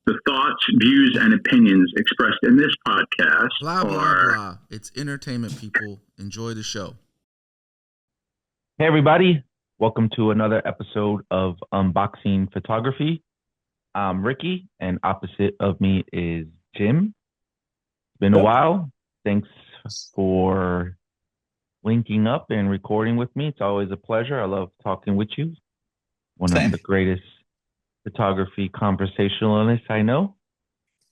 The thoughts, views, and opinions expressed in this podcast Blah, blah, blah. It's entertainment, people. Enjoy the show. Hey, everybody. Welcome to another episode of Unboxing Photography. I'm Ricky, and opposite of me is Jim. It's been a while. Thanks for linking up and recording with me. It's always a pleasure. I love talking with you. One of the greatest photography conversationalists I know.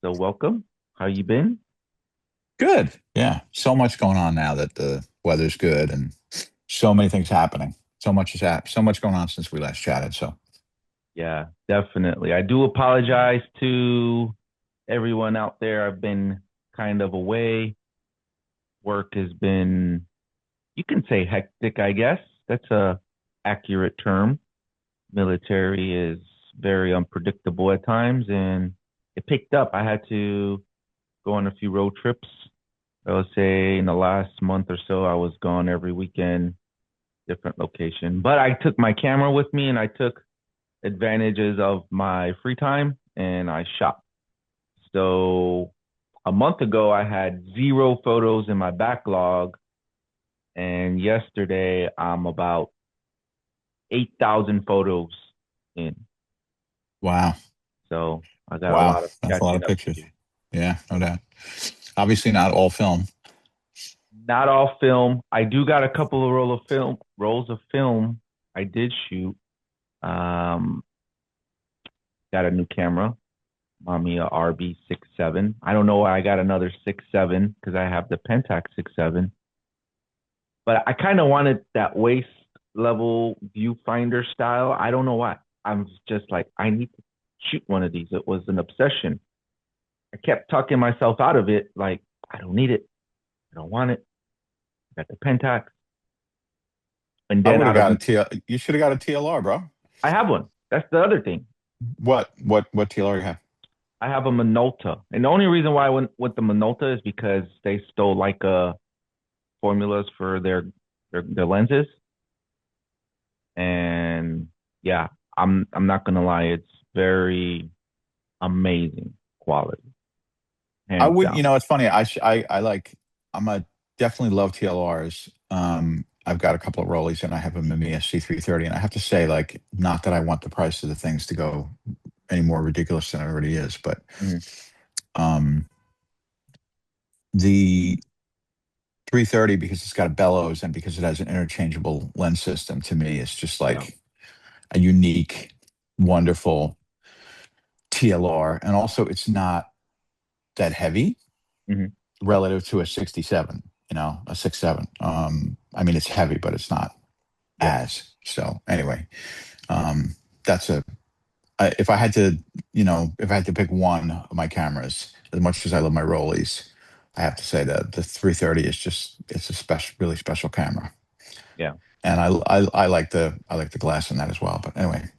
So welcome. How you been? Good. Yeah. So much going on now that the weather's good and so many things happening. So much going on since we last chatted. So yeah, definitely. I do apologize to everyone out there. I've been kind of away. Work has been, you can say hectic, I guess. That's a accurate term. Military is very unpredictable at times, and it picked up. I had to go on a few road trips. I would say in the last month or so, I was gone every weekend, different location. But I took my camera with me, and I took advantages of my free time, and I shot. So a month ago, I had 0 photos in my backlog, and yesterday I'm about 8,000 photos in. wow. So I got a lot of that's a lot of pictures. Yeah, no doubt. Obviously not all film. Not all film. I do got a couple of rolls of film I did shoot. Got a new camera, Mamiya RB67. I don't know why I got another 6.7 because I have the Pentax 6.7. But I kind of wanted that waist level viewfinder style. I don't know why. I'm just like, I need to shoot one of these. It was an obsession. I kept talking myself out of it. Like, I don't need it. I don't want it. I got the Pentax. And then you should have got a TLR, bro. I have one. That's the other thing. What TLR you have? I have a Minolta. And the only reason why I went with the Minolta is because they stole Leica formulas for their lenses. And yeah, I'm not gonna lie, it's very amazing quality. I would, it's funny. Definitely love TLRs. I've got a couple of rollies and I have a Mamiya C330, and I have to say, like, not that I want the price of the things to go any more ridiculous than it already is, but the 330, because it's got a bellows and because it has an interchangeable lens system, to me is just like a unique, wonderful TLR. And also it's not that heavy relative to a 67, a 6.7. I mean, it's heavy, but it's not as. So anyway, if I had to pick one of my cameras, as much as I love my rollies, I have to say that the 330 it's a really special camera. Yeah. And I like the glass in that as well. But anyway,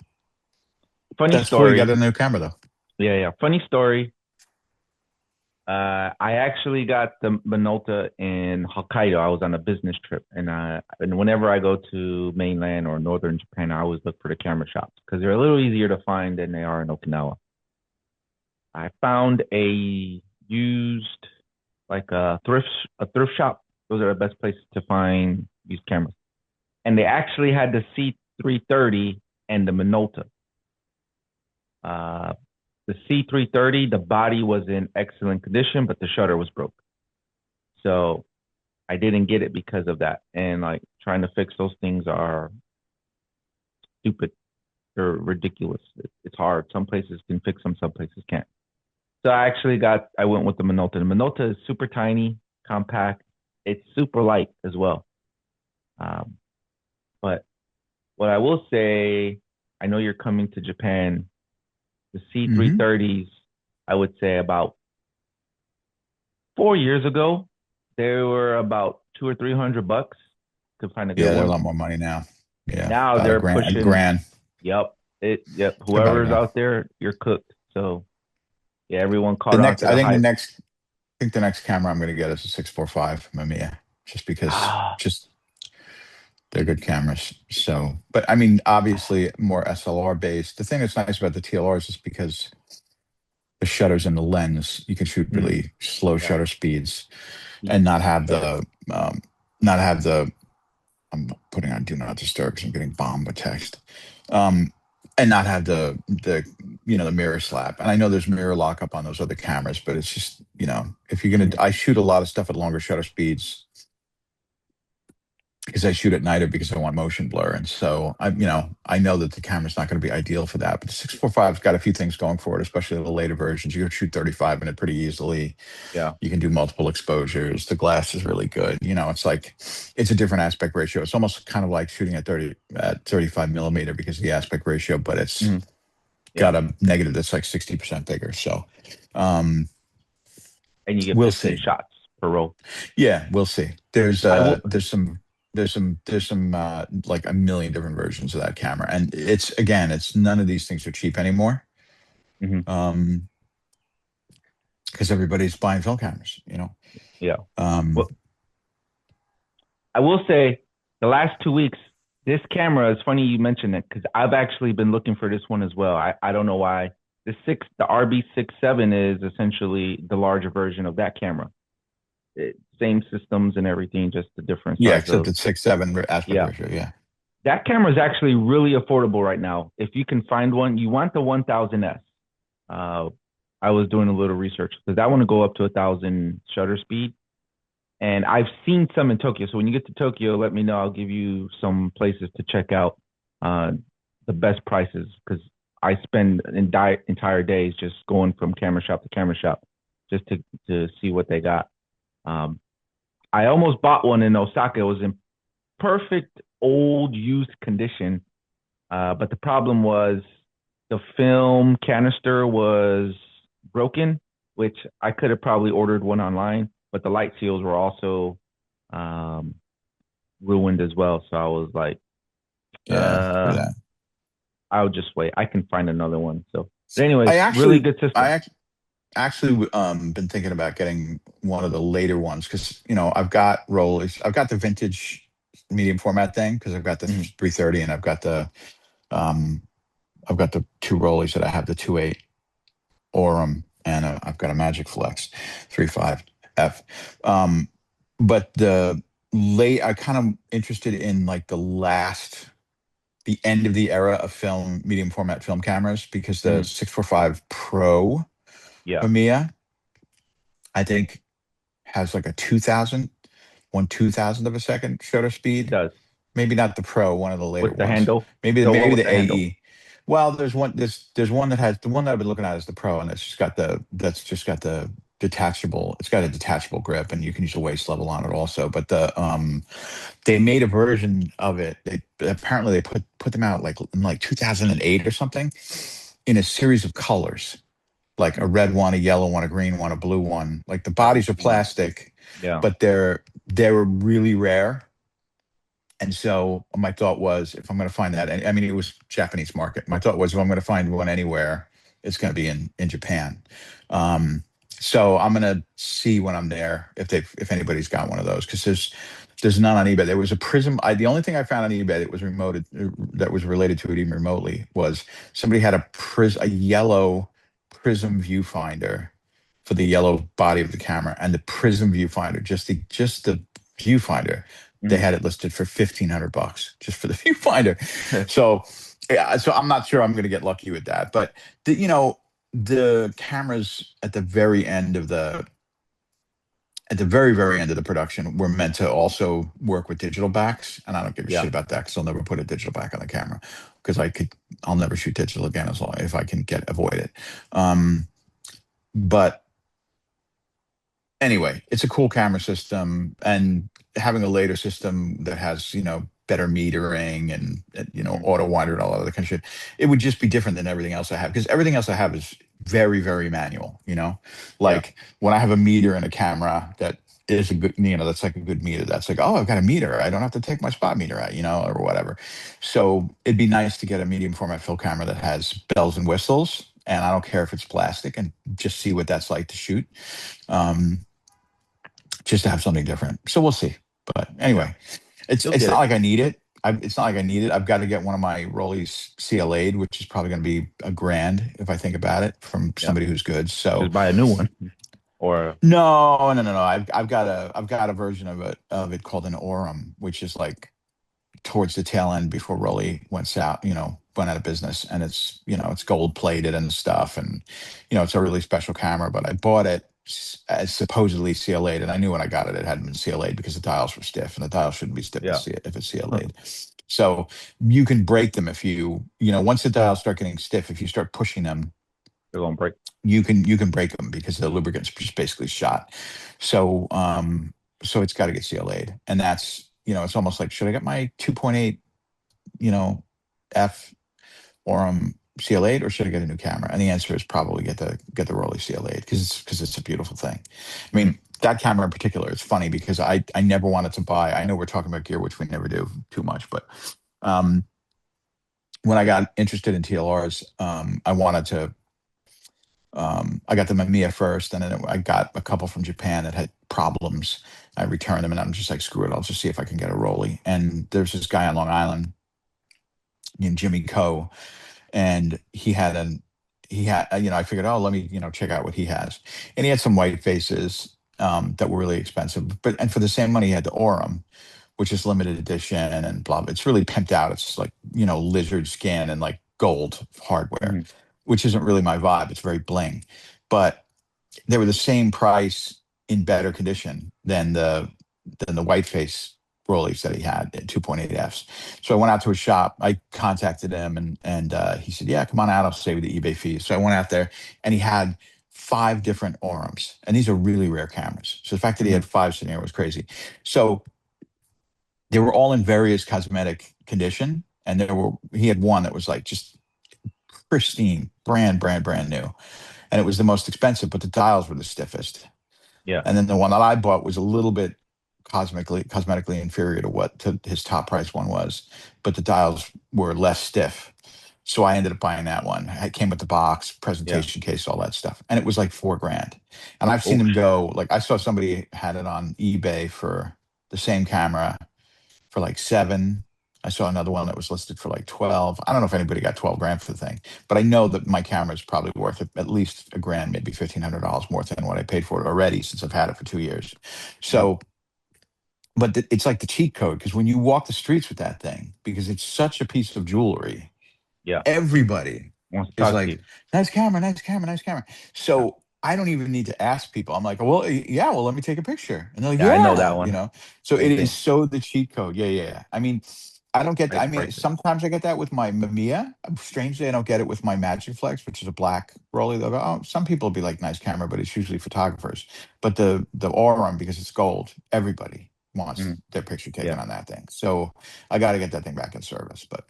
funny story. You got a new camera though. Yeah. Funny story. I actually got the Minolta in Hokkaido. I was on a business trip, and whenever I go to mainland or northern Japan, I always look for the camera shops because they're a little easier to find than they are in Okinawa. I found a used, like a thrift shop. Those are the best places to find used cameras. And they actually had the C330 and the Minolta. The C330, the body was in excellent condition, but the shutter was broke. So I didn't get it because of that. And like trying to fix those things are stupid. They're ridiculous. It's hard. Some places can fix them, some places can't. So I went with the Minolta. The Minolta is super tiny, compact. It's super light as well. But what I will say, I know you're coming to Japan. The C330s, I would say about 4 years ago, they were about $200 or $300 to find a good one. Yeah, they're a lot more money now. Yeah. Now they're pushing a grand. Yep. Whoever's out there, you're cooked. So yeah, everyone caught on to I think the next camera I'm going to get is a 645 Mamiya, just because they're good cameras. So, but I mean, obviously more SLR based. The thing that's nice about the TLRs is because the shutters in the lens. You can shoot really slow Yeah. shutter speeds You and not can have shutter. not have the. I'm putting on do not disturb because I'm getting bombed with text. Um, and not have the the mirror slap. And I know there's mirror lockup on those other cameras, but it's just if you're gonna, Mhm. I shoot a lot of stuff at longer shutter speeds because I shoot at night or because I want motion blur. And so I know that the camera's not going to be ideal for that. But the 645's got a few things going for it, especially the later versions. You can shoot 35 in it pretty easily. Yeah. You can do multiple exposures. The glass is really good. It's like it's a different aspect ratio. It's almost kind of like shooting at 35 millimeter because of the aspect ratio, but it's Hmm. got Yeah. a negative that's like 60% bigger. So um And you get we'll 15 see. shots per roll. Yeah, we'll see. There's I will. some like a million different versions of that camera. And it's none of these things are cheap anymore. Mhm. Um because everybody's buying film cameras. Yeah. Um Well, I will say the last 2 weeks, this camera is funny you mentioned it because I've actually been looking for this one as well. I don't know why. The RB67 is essentially the larger version of that camera. Same systems and everything, just the different yeah, size except of. it's 6:7 aspect Yeah. ratio. Yeah. That camera is actually really affordable right now. If you can find one, you want the 1000S. Uh, I was doing a little research because that one will go up to 1000 shutter speed. And I've seen some in Tokyo. So when you get to Tokyo, let me know. I'll give you some places to check out uh, the best prices because I spend entire days just going from camera shop to camera shop just to see what they got. Um, I almost bought one in Osaka. It was in perfect old used condition, but the problem was the film canister was broken, which I could have probably ordered one online, but the light seals were also um, ruined as well. So I was like, Yeah. For uh, that. I'll just wait. I can find another one. So, but anyways, I really actually good I system. actually been thinking about getting one of the later ones because I've got rollers. I've got the vintage medium format thing because I've got the Mhm. 330 and um I've got the two rollies that I have the 2.8 Aurum and I've got a Magic Flex 3.5 F. But the late I kind of interested in like the end of the era of film medium format film cameras because the Mhm. 645 Pro Yeah, Mamiya I think has like a 2,000 of a second shutter it speed. does. Maybe not the Pro, one of the later With the ones. handle, Maybe the one maybe with the the handle. AE. Well, there's one that has the one that I've been looking at is the Pro, and that's just got the detachable. It's got a detachable grip, and you can use the waist level on it also. But they made a version of it. Apparently they put them out like in like 2008 or something in a series of colors, like a Mhm. red one, a yellow one, a green one, a blue one. Like the I haven't bodies are seen that. plastic, Yeah. but they were really rare. And so my thought was, if I'm going to find that, and I mean, it was Japanese market. My thought was, if I'm going to find one anywhere, it's going to be in Japan. Um, so I'm going to see when I'm there if anybody's got one of those because there's none on eBay. There was a Prism. The only thing I found on eBay that was related to it even remotely was somebody had a yellow Prism viewfinder for the yellow body of the camera and the Prism viewfinder, just the viewfinder they Mhm. had it listed for $1,500 just for the viewfinder. So, yeah, so I'm not sure I'm going to get lucky with that. But the cameras at the very very end of the production were meant to also work with digital backs, and I don't give a Yeah. shit about that because I'll never put a digital back on the camera because I'll never shoot digital again as long if I can avoid it. But anyway, it's a cool camera system, and having a later system that has better metering and Mhm. auto winder and all that other kind of shit, it would just be different than everything else I have because everything else I have is very very manual. Yeah. Like when I have a meter in a camera that is a good that's like a good meter. That's like, oh, I've got a meter. I don't have to take my spot meter out, or whatever. So it'd be nice to get a medium format film camera that has bells and whistles, and I don't care if it's plastic, and just see what that's like to shoot. Um, just to have something different. So we'll see. But Yeah. anyway, You'll it's get not it. like I need it. it's not like I need it. I've got to get one of my Rollies CLA'd, which is probably going to be $1,000 if I think about it from Yeah. somebody who's good. So Just buy a new one. Or no. I've got a version of it called an Orem, which is like towards the tail end before Rolly went south, went out of business, and it's gold plated and stuff, and it's a really special camera. But I bought it as supposedly CLA'd, and I knew when I got it, it hadn't been CLA'd because the dials were stiff, and the dials shouldn't be stiff yeah, if it's CLA'd. So you can break them if once the dials start getting stiff, if you start pushing them, they're gonna break. you can break them because the lubricant's just basically shot. So it's got to get CLA'd, and that's it's almost like, should I get my 2.8 F CLA'd, or should I get a new camera? And the answer is probably get the Rolly CLA'd because it's a beautiful thing. I Mm, mean, that camera in particular, it's funny because I never wanted to buy. I know we're talking about gear, which we never do too much, but um, when I got interested in TLRs, I wanted to. I got the Mamiya first, and then I got a couple from Japan that had problems. I returned them, and I'm just like, screw it, I'll just see if I can get a Rolly. And there's this guy on Long Island named Jimmy Coe, and I figured, oh, let me check out what he has, and he had some white faces that were really expensive, and for the same money he had the Orem, which is limited edition and blah, blah. It's really pimped out. It's like lizard skin and like gold hardware, mhm. which isn't really my vibe. It's very bling, but they were the same price in better condition than the whiteface rollies that he had at 2.8 Fs. So I went out to his shop. I contacted him, and he said, "Yeah, come on out. I'll save you the eBay fees." So I went out there, and he had 5 different Orems, and these are really rare cameras. So the fact that he had 5 sitting there was crazy. So they were all in various cosmetic condition, and he had one that was like just pristine, brand new, and it was the most expensive, but the dials were the stiffest. Yeah. And then the one that I bought was a little bit cosmetically inferior to what his top price one was, but the dials were less stiff. So I ended up buying that one. It came with the box, Yeah. presentation case, all that stuff, and it was like $4,000. And I've seen Oh, them go, like, I saw somebody had it on eBay for the same camera for like 7. I saw another one that was listed for like 12. I don't know if anybody got $12,000 for the thing, but I know that my camera is probably worth at least $1,000, maybe $1,500 more than what I paid for it already since I've had it for 2 years. mm, So, but it's like the cheat code, because when you walk the streets with that thing, because it's such a piece of jewelry, yeah. everybody Wants to is talk to like, you. nice camera, nice camera, nice camera. Yeah. So I don't even need to ask people. I'm like, well, yeah, well, let me take a picture. And they're like, Yeah, I know that yeah, one. So Same it is thing. so the cheat code. Yeah, yeah. I mean, I Nice mean, prices. sometimes I get that with my Mamiya. Strangely, I don't get it with my Magic Flex, which is a black Rolly. They'll go, oh, some people will be like, nice camera, but it's usually photographers. But the Aurum, because it's gold, everybody wants Mm, their picture yeah. taken on that thing. So I got to get that thing back in service. But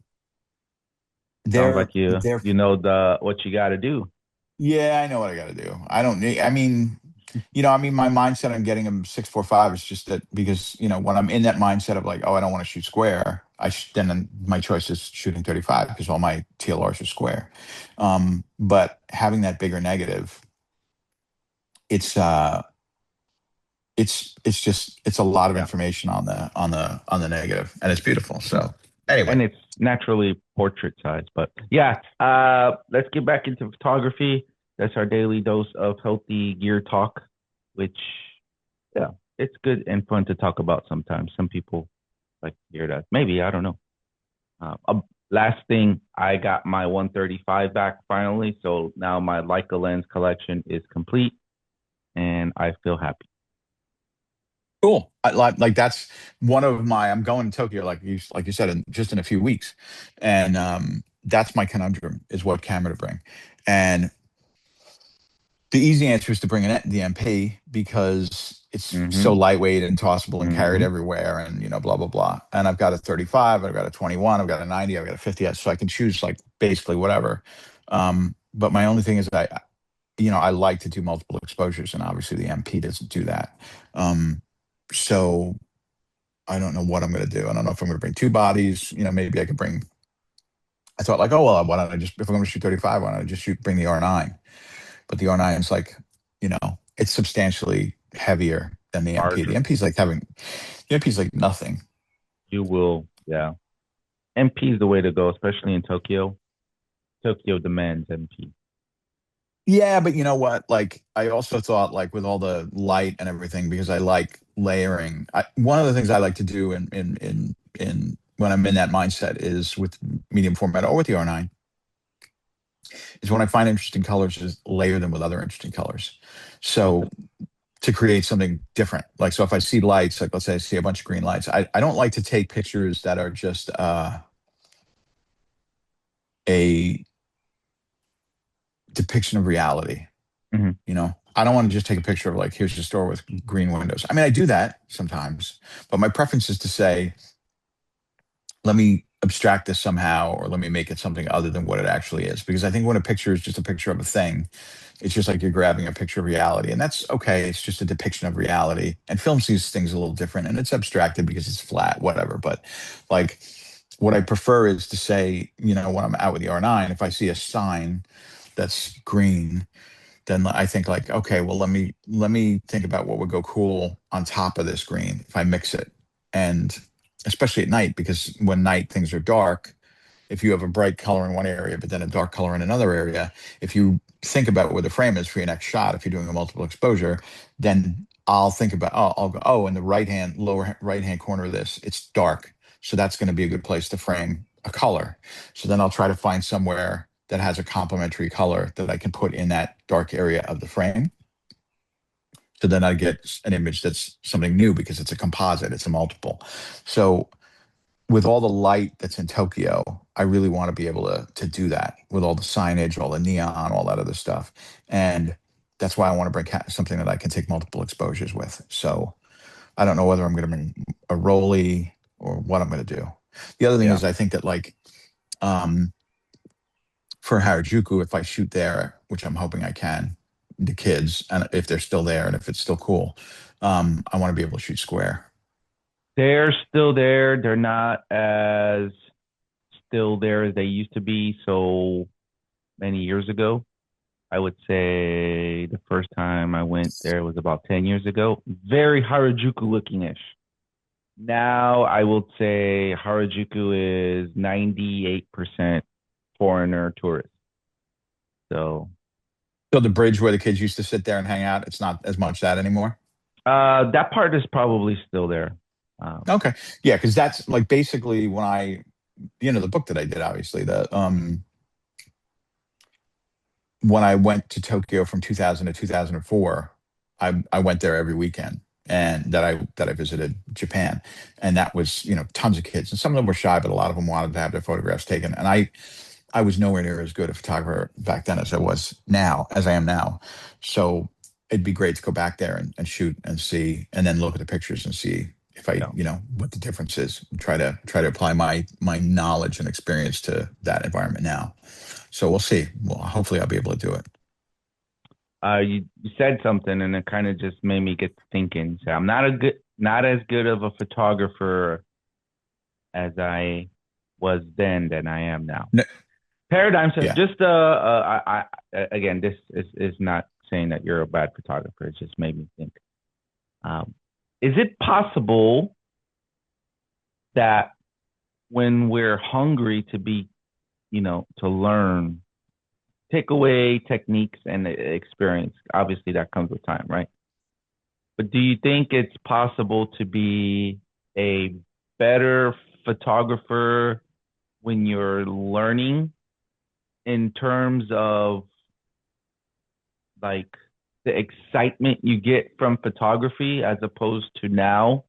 Sounds like they're you know the what you got to do. yeah, I know what I got to do. I don't need. I mean, my mindset on getting them 645 is just that, because when I'm in that mindset of like, oh, I don't want to shoot square, then my choice is shooting 35 because all my TLRs are square. But having that bigger negative, it's it's a lot of Yeah. information on the negative, and it's beautiful. So anyway, And it's naturally portrait size. But yeah, let's get back into photography. That's our daily dose of healthy gear talk, which, yeah, it's good and fun to talk about sometimes. Some people like to hear that. Maybe, I don't know. Last thing, I got my 135 back finally. So now my Leica lens collection is complete and I feel happy. cool. I like that's one of my. I'm going to Tokyo, like you said, just in a few weeks, and that's my conundrum, is what camera to bring. And the easy answer is to bring the MP, because it's so Mm-hmm. lightweight and tossable and carried Mm-hmm. everywhere, and blah blah blah. And I've got a 35, I've got a 21, I've got a 90, I've got a 50s, so I can choose like basically whatever. But my only thing is, I like to do multiple exposures, and obviously the MP doesn't do that. So I don't know what I'm going to do. I don't know if I'm going to bring 2 bodies. Maybe I could bring. I thought like, oh well, why don't I just, if I'm going to shoot 35, why don't I just bring the R9? But the R9 is like, it's substantially heavier than the MP. The Larger. MP is like having, the MP is like nothing. You will, yeah. MP is the way to go, especially in Tokyo. Tokyo demands MP. Yeah, but you know what? Like, I also thought, like, with all the light and everything, because I like layering. One of the things I like to do in when I'm in that mindset is with medium format or with the R9 is when I find interesting colors, is layer them with other interesting colors. So to create something different. Like, so if I see lights, like let's say I see a bunch of green lights, I don't like to take pictures that are just a depiction of reality. Hmm. You know, I don't want to just take a picture of like, here's a store with green windows. I mean, I do that sometimes, but my preference is to say, let me abstract this somehow, or let me make it something other than what it actually is. Because I think when a picture is just a picture of a thing, it's just like you're grabbing a picture of reality. And that's okay. It's just a depiction of reality. And film sees things a little different, and it's abstracted because it's flat, whatever. But like, what I prefer is to say, you know, when I'm out with the R9, if I see a sign that's green, then I think like, okay, well, let me think about what would go cool on top of this green if I mix it. And especially at night, because when night things are dark, if you have a bright color in one area, but then a dark color in another area, if you think about where the frame is for your next shot, if you're doing a multiple exposure, then I'll think about, oh, I'll go, oh, in the lower right hand corner of this, it's dark. So that's going to be a good place to frame a color. So then I'll try to find somewhere that has a complementary color that I can put in that dark area of the frame. So then I get an image that's something new because it's a composite, it's a multiple. So with all the light that's in Tokyo, I really want to be able to do that with all the signage, all the neon, all that other stuff. And that's why I want to bring something that I can take multiple exposures with. So I don't know whether I'm going to bring a Rolly or what I'm going to do. The other thing Yeah. is I think that like um, for Harajuku, if I shoot there, which I'm hoping I can, the kids, and if they're still there and if it's still cool, I want to be able to shoot square. They're still there. They're not as still there as they used to be so many years ago. I would say the first time I went there was about 10 years ago. Very Harajuku looking ish. Now I will say Harajuku is 98% foreigner tourist. So So the bridge where the kids used to sit there and hang out, it's not as much that anymore. that part is probably still there. Um, Okay. Yeah, because that's like basically when the book that I did, obviously, the when I went to Tokyo from 2000 to 2004, I went there every weekend, and that I visited Japan, and that was, tons of kids, and some of them were shy, but a lot of them wanted to have their photographs taken. And I was nowhere near as good a photographer back then as I am now. So it'd be great to go back there and shoot and see, and then look at the pictures and see if I, yeah. what the difference is. Try to apply my knowledge and experience to that environment now. So we'll see. Well, hopefully I'll be able to do it. You said something and it kind of just made me get to thinking. So I'm not as good of a photographer as I was then than I am now. No, Paradigm shift. yeah. Just again, this is not saying that you're a bad photographer. It just made me think. Um, is it possible that when we're hungry to be, to learn, take away techniques and experience, obviously that comes with time, right? But do you think it's possible to be a better photographer when you're learning in terms of like the excitement you get from photography as opposed to now?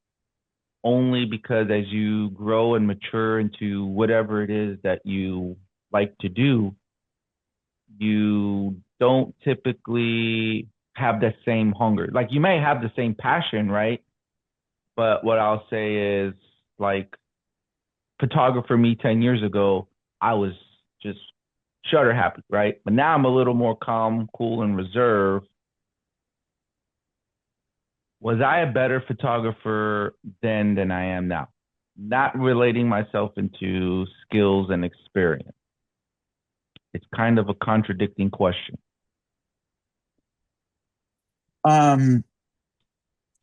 Only because as you grow and mature into whatever it is that you like to do, you don't typically have the same hunger. Like you may have the same passion, right? But what I'll say is like photographer me 10 years ago, I was just shutter happy, right? But now I'm a little more calm, cool, and reserved. Was I a better photographer then than I am now? Not relating myself into skills and experience. It's kind of a contradicting question. Um,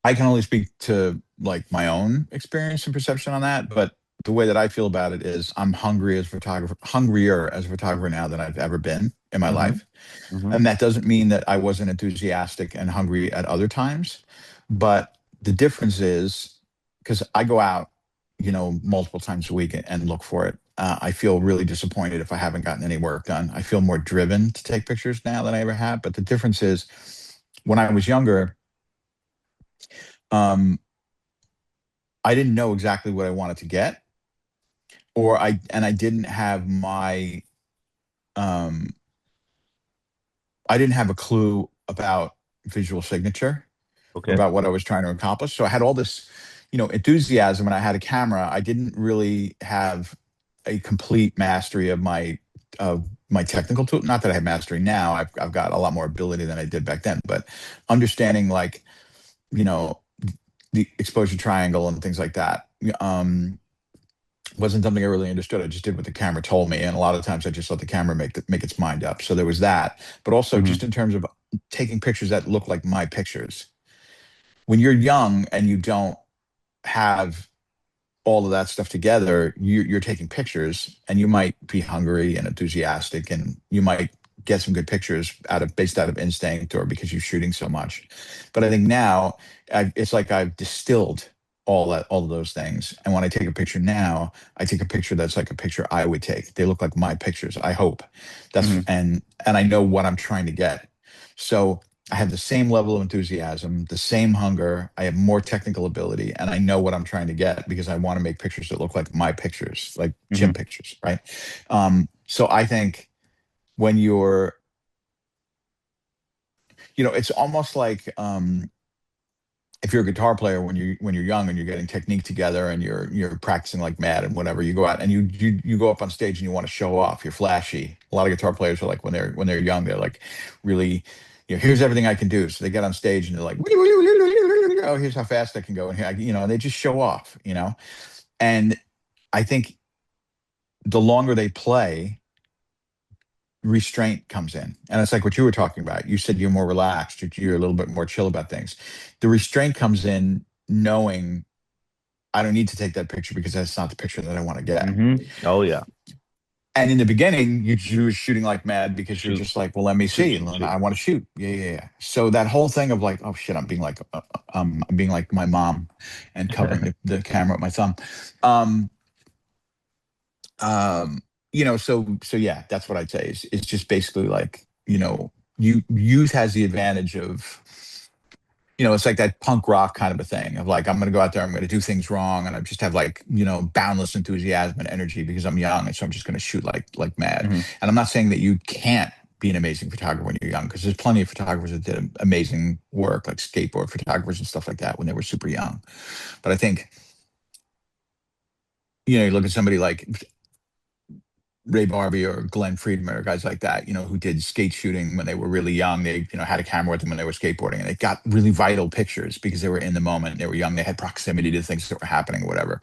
I can only speak to like my own experience and perception on that, but the way that I feel about it is I'm hungrier as a photographer now than I've ever been in my Mm-hmm. life. Mm-hmm. And that doesn't mean that I wasn't enthusiastic and hungry at other times. But the difference is because I go out, multiple times a week and look for it. I feel really disappointed if I haven't gotten any work done. I feel more driven to take pictures now than I ever have. But the difference is when I was younger, um, I didn't know exactly what I wanted to get, I didn't have um, I didn't have a clue about visual signature, Okay. about what I was trying to accomplish. So I had all this, enthusiasm, and I had a camera. I didn't really have a complete mastery of my technical tool. Not that I have mastery now. I've got a lot more ability than I did back then, but understanding like, you know, the exposure triangle and things like that. Wasn't something I really understood. I just did what the camera told me, and a lot of times I just let the camera make its mind up. So there was that, but also Mm-hmm. just in terms of taking pictures that look like my pictures. When you're young and you don't have all of that stuff together, you're taking pictures, and you might be hungry and enthusiastic, and you might get some good pictures based out of instinct or because you're shooting so much. But I think now it's like I've distilled all of those things, and when I take a picture now, I take a picture that's like a picture I would take. They look like my pictures. I hope that's Mm-hmm. and I know what I'm trying to get. So I have the same level of enthusiasm, the same hunger. I have more technical ability, and I know what I'm trying to get because I want to make pictures that look like my pictures, like Mm-hmm. Jim pictures, right? So I think when it's almost like if you're a guitar player when you're young and you're getting technique together and you're practicing like mad and whatever, you go out and you go up on stage and you want to show off, you're flashy. A lot of guitar players are like when they're young, they're like really, here's everything I can do. So they get on stage and they're like, oh, here's how fast I can go, and here they just show off, and I think the longer they play, restraint comes in. And it's like what you were talking about. You said you're more relaxed, you're a little bit more chill about things. The restraint comes in knowing I don't need to take that picture because that's not the picture that I want to get. Mm-hmm. Oh yeah. And in the beginning, you were shooting like mad because you're Shoot. just like, well, let me Shoot. see. Shoot. I Shoot. want to shoot. Yeah, yeah, yeah. So that whole thing of like, oh shit, I'm being like my mom and covering the camera with my thumb. Um, um, so yeah, that's what I'd say. It's just basically like, youth has the advantage of, it's like that punk rock kind of a thing of like, I'm going to go out there, I'm going to do things wrong. And I just have like, boundless enthusiasm and energy because I'm young. And so I'm just going to shoot like mad. Mm-hmm. And I'm not saying that you can't be an amazing photographer when you're young, because there's plenty of photographers that did amazing work, like skateboard photographers and stuff like that when they were super young. But I think, you look at somebody like Ray Barbie or Glenn Friedman or guys like that, who did skate shooting when they were really young. They, had a camera with them when they were skateboarding, and they got really vital pictures because they were in the moment. They were young. They had proximity to things that were happening or whatever.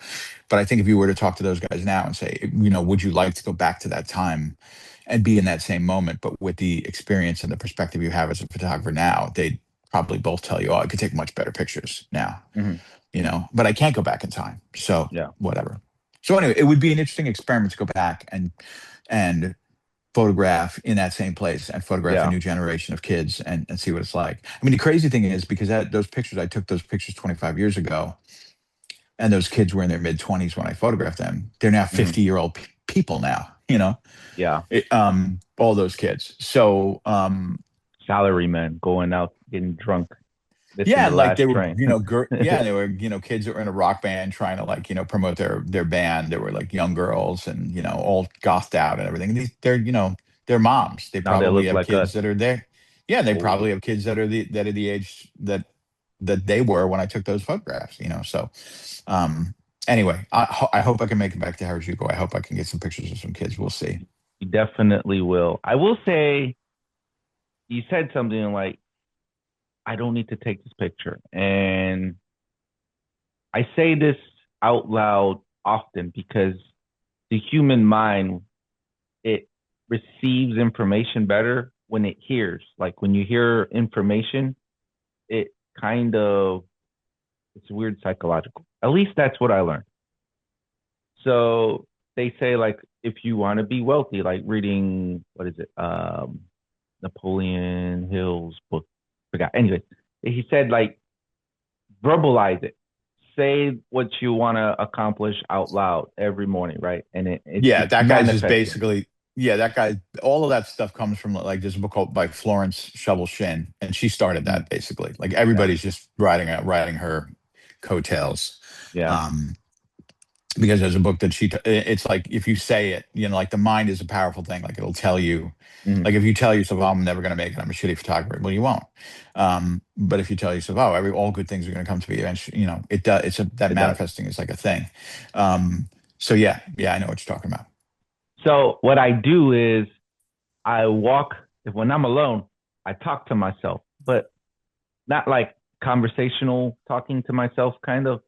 But I think if you were to talk to those guys now and say, would you like to go back to that time and be in that same moment, but with the experience and the perspective you have as a photographer now, they'd probably both tell you, oh, I could take much better pictures now, Mm-hmm. but I can't go back in time. So Yeah. whatever. So anyway, it would be an interesting experiment to go back and photograph in that same place and photograph a Yeah. new generation of kids and see what it's like. I mean, the crazy thing is because I took those pictures 25 years ago, and those kids were in their mid 20s when I photographed them. They're now Mm-hmm. 50-year-old people now, Yeah. all those kids. So, Salarymen going out getting drunk, missing yeah, the and like last they were, train. they were, kids that were in a rock band trying to like, promote their band. They were like young girls and, all gothed out and everything. They're moms. They Now they probably look have like us. kids that are there. Yeah, they Oh, probably have kids that are the age that they were when I took those photographs. So, anyway, I hope I can make it back to Harajuku. I hope I can get some pictures of some kids. We'll see. you definitely will. I will say you said something like, I don't need to take this picture. And I say this out loud often because the human mind, it receives information better when it hears. Like when you hear information, it kind of, it's weird psychological. At least that's what I learned. So they say like if you want to be wealthy, like reading what is it, Napoleon Hill's book, forgot. Anyway, he said like verbalize it, say what you want to accomplish out loud every morning, right? And Yeah, it's that guy's just manifesting. basically, yeah, that guy, all of that stuff comes from like there's a book called by Florence Shovel Shin, and she started Mhm. that basically. Like Yeah, everybody's just riding her coattails. yeah, Um, because there's a book that it's like if you say it, like the mind is a powerful thing. Like it'll tell you, mhm, like if you tell yourself, oh, I'm never going to make it, I'm a shitty photographer, well, you won't. But if you tell yourself, oh, all good things are going to come to me eventually, it does. That it does. manifesting is like a thing. So yeah, I know what you're talking about. So what I do is I walk when I'm alone, I talk to myself, but not like conversational talking to myself kind of.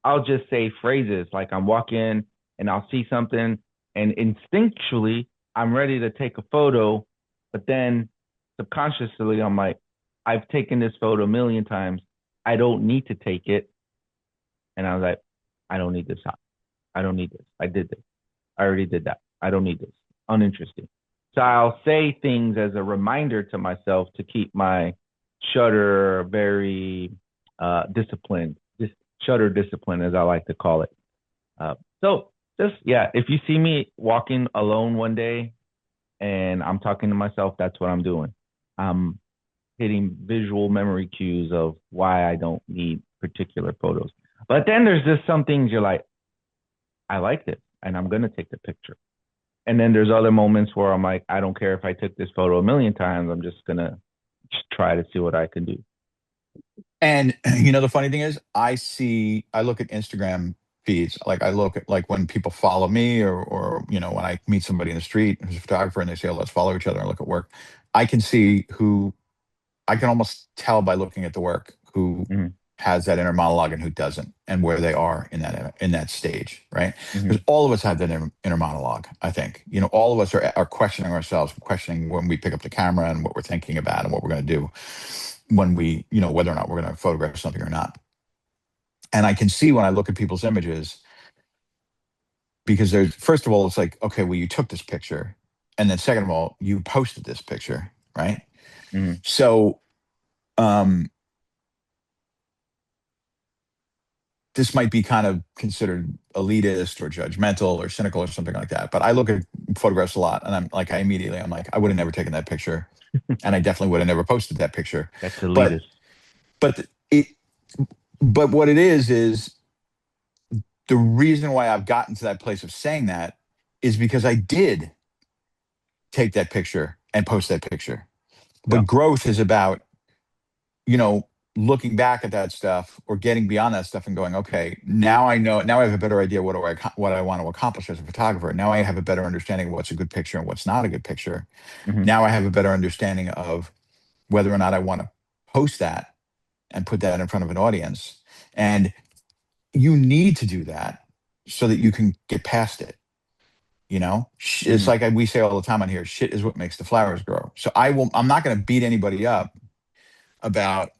I'll just say phrases like I'm walking and I'll see something and instinctually I'm ready to take a photo, but then subconsciously I'm like, I've taken this photo a million times. I don't need to take it. And I was like, I don't need this shot. I don't need this. I did this. I already did that. I don't need this. Uninteresting. So I'll say things as a reminder to myself to keep my shutter very disciplined, just shutter discipline, as I like to call it. So just, yeah, if you see me walking alone one day and I'm talking to myself, that's what I'm doing. I'm hitting visual memory cues of why I don't need particular photos. But then there's just some things you're like, I like this and I'm going to take the picture. And then there's other moments where I'm like, I don't care if I took this photo a million times. I'm just gonna try to see what I can do. And the funny thing is, I look at Instagram feeds. Like I look at like when people follow me or when I meet somebody in the street who's a photographer and they say, oh, let's follow each other and look at work. I can see I can almost tell by looking at the work who Mm-hmm. has that inner monologue and who doesn't, and where they are in that stage, right? Mm-hmm. Because all of us have that inner monologue. I think all of us are questioning ourselves, questioning when we pick up the camera and what we're thinking about and what we're going to do when we, whether or not we're going to photograph something or not. And I can see when I look at people's images because there's first of all, it's like, okay, well, you took this picture, and then second of all, you posted this picture, right? Mm-hmm. So um this might be kind of considered elitist or judgmental or cynical or something like that. But I look at photographs a lot and I'm like, I'm like, I would have never taken that picture. And I definitely would have never posted that picture. That's But, elitist. but it, but what it is the reason why I've gotten to that place of saying that is because I did take that picture and post that picture. Yeah. But growth is about, you know, looking back at that stuff or getting beyond that stuff and going, okay, now I know, now I have a better idea what I want to accomplish as a photographer. Now I have a better understanding of what's a good picture and what's not a good picture. Mm-hmm. Now I have a better understanding of whether or not I want to post that and put that in front of an audience. And you need to do that so that you can get past it. It's Mm-hmm. like we say all the time on here, shit is what makes the flowers grow. So I'm not going to beat anybody up about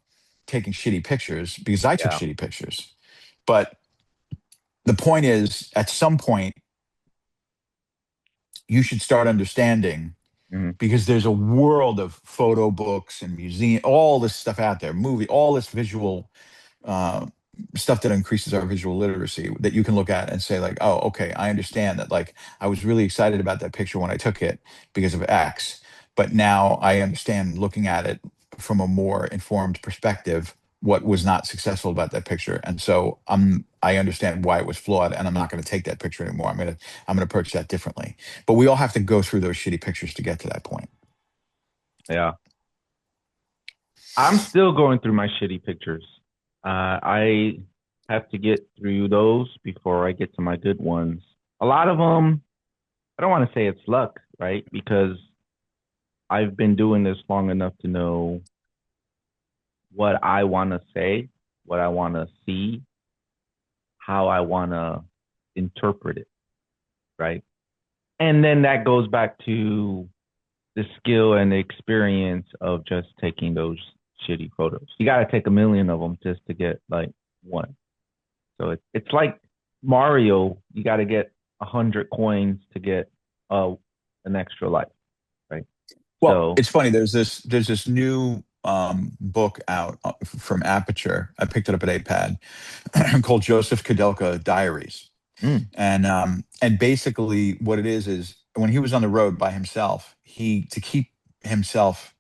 taking shitty pictures because I took Yeah. shitty pictures. But the point is, at some point, you should start understanding Mm-hmm. because there's a world of photo books and museum, all this stuff out there, all this visual uh, stuff that increases our visual literacy that you can look at and say like, oh, okay, I understand that. Like, I was really excited about that picture when I took it because of X, but now I understand looking at it from a more informed perspective what was not successful about that picture, and so I understand why it was flawed, and I'm not going to take that picture anymore. I'm gonna approach that differently. But we all have to go through those shitty pictures to get to that point. Yeah. I'm still going through my shitty pictures. I have to get through those before I get to my good ones. A lot of them, I don't want to say it's luck, right? Because I've been doing this long enough to know what I want to say, what I want to see, how I want to interpret it, right? And then that goes back to the skill and the experience of just taking those shitty photos. You got to take a million of them just to get like one. So it's like Mario. You got to get 100 coins to get an extra life, right? Well, So, it's funny. There's this new book out from Aperture. I picked it up at APAD called Joseph Kudelka Diaries. mm, And basically what it is when he was on the road by himself, he to keep himself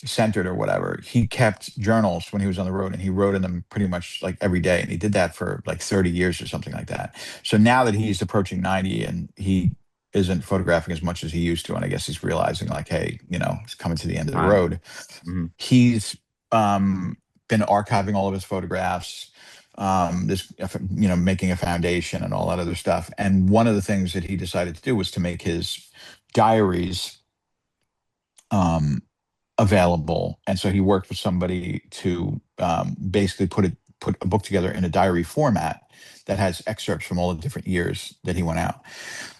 centered or whatever, he kept journals when he was on the road and he wrote in them pretty much like every day. And he did that for like 30 years or something like that. So now that he's approaching 90 and he isn't photographing as much as he used to, and I guess he's realizing like, hey, he's coming to the end of the time. road. Mm, He's been archiving all of his photographs, this, making a foundation and all that other stuff. And one of the things that he decided to do was to make his diaries um, available. And so he worked with somebody to basically put a book together in a diary format that has excerpts from all the different years that he went out.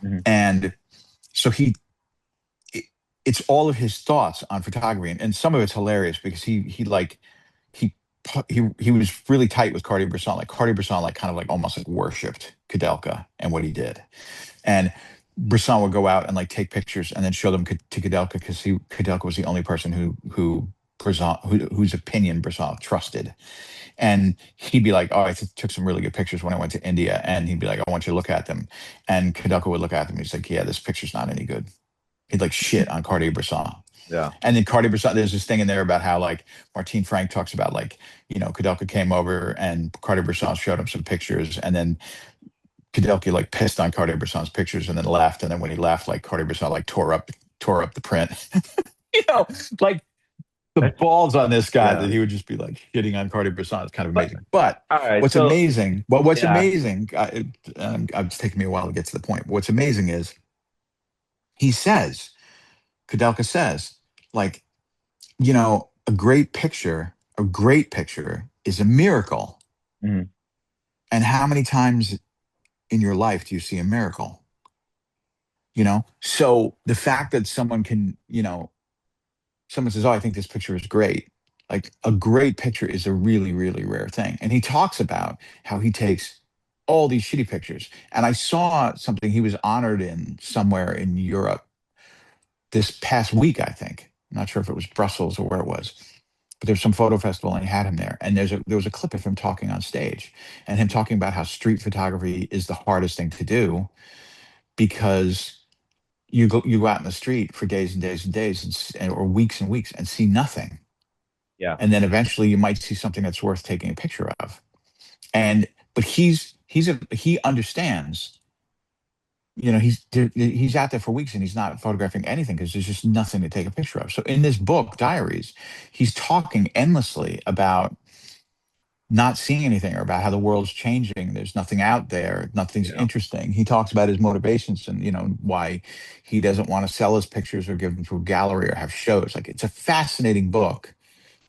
mm, And so it- it's all of his thoughts on photography, and some of it's hilarious because he he was really tight with Cartier-Bresson. Like Cartier-Bresson, like kind of like almost like worshipped Kudelka and what he did. And Bresson would go out and like take pictures and then show them to Kudelka because Kudelka was the only person who Bresson whose opinion Bresson trusted. And he'd be like, "Oh, I took some really good pictures when I went to India." And he'd be like, "I want you to look at them." And Kudelka would look at them. He's like, "Yeah, this picture's not any good." He'd like shit on Cartier-Bresson. yeah. And then Cartier-Bresson, there's this thing in there about how like Martine Frank talks about like, Kudelka came over and Cartier-Bresson showed him some pictures, and then Kudelka like pissed on Cartier-Bresson's pictures and then left. And then when he left, like Cartier-Bresson like tore up the print. you know, like the That's, balls on this guy yeah. that he would just be like hitting on Cartier-Bresson is kind of But amazing. But all right. what's So, amazing, well, what's yeah. amazing, it's taking me a while to get to the point. But what's amazing is he says, Kudelka says, like, a great picture is a miracle. Mm, And how many times in your life do you see a miracle? So the fact that someone says, "Oh, I think this picture is great." Like a great picture is a really, really rare thing. And he talks about how he takes all these shitty pictures. And I saw something he was honored in somewhere in Europe this past week, I think. I'm not sure if it was Brussels or where it was, but there's some photo festival and he had him there. And there was a clip of him talking on stage and him talking about how street photography is the hardest thing to do because you go out in the street for days and days and days or weeks and weeks and see nothing. yeah. And then eventually you might see something that's worth taking a picture of. But he understands, he's out there for weeks and he's not photographing anything because there's just nothing to take a picture of. So in this book, Diaries, he's talking endlessly about not seeing anything or about how the world's changing. There's nothing out there. Nothing's Yeah. interesting. He talks about his motivations and, why he doesn't want to sell his pictures or give them to a gallery or have shows. Like it's a fascinating book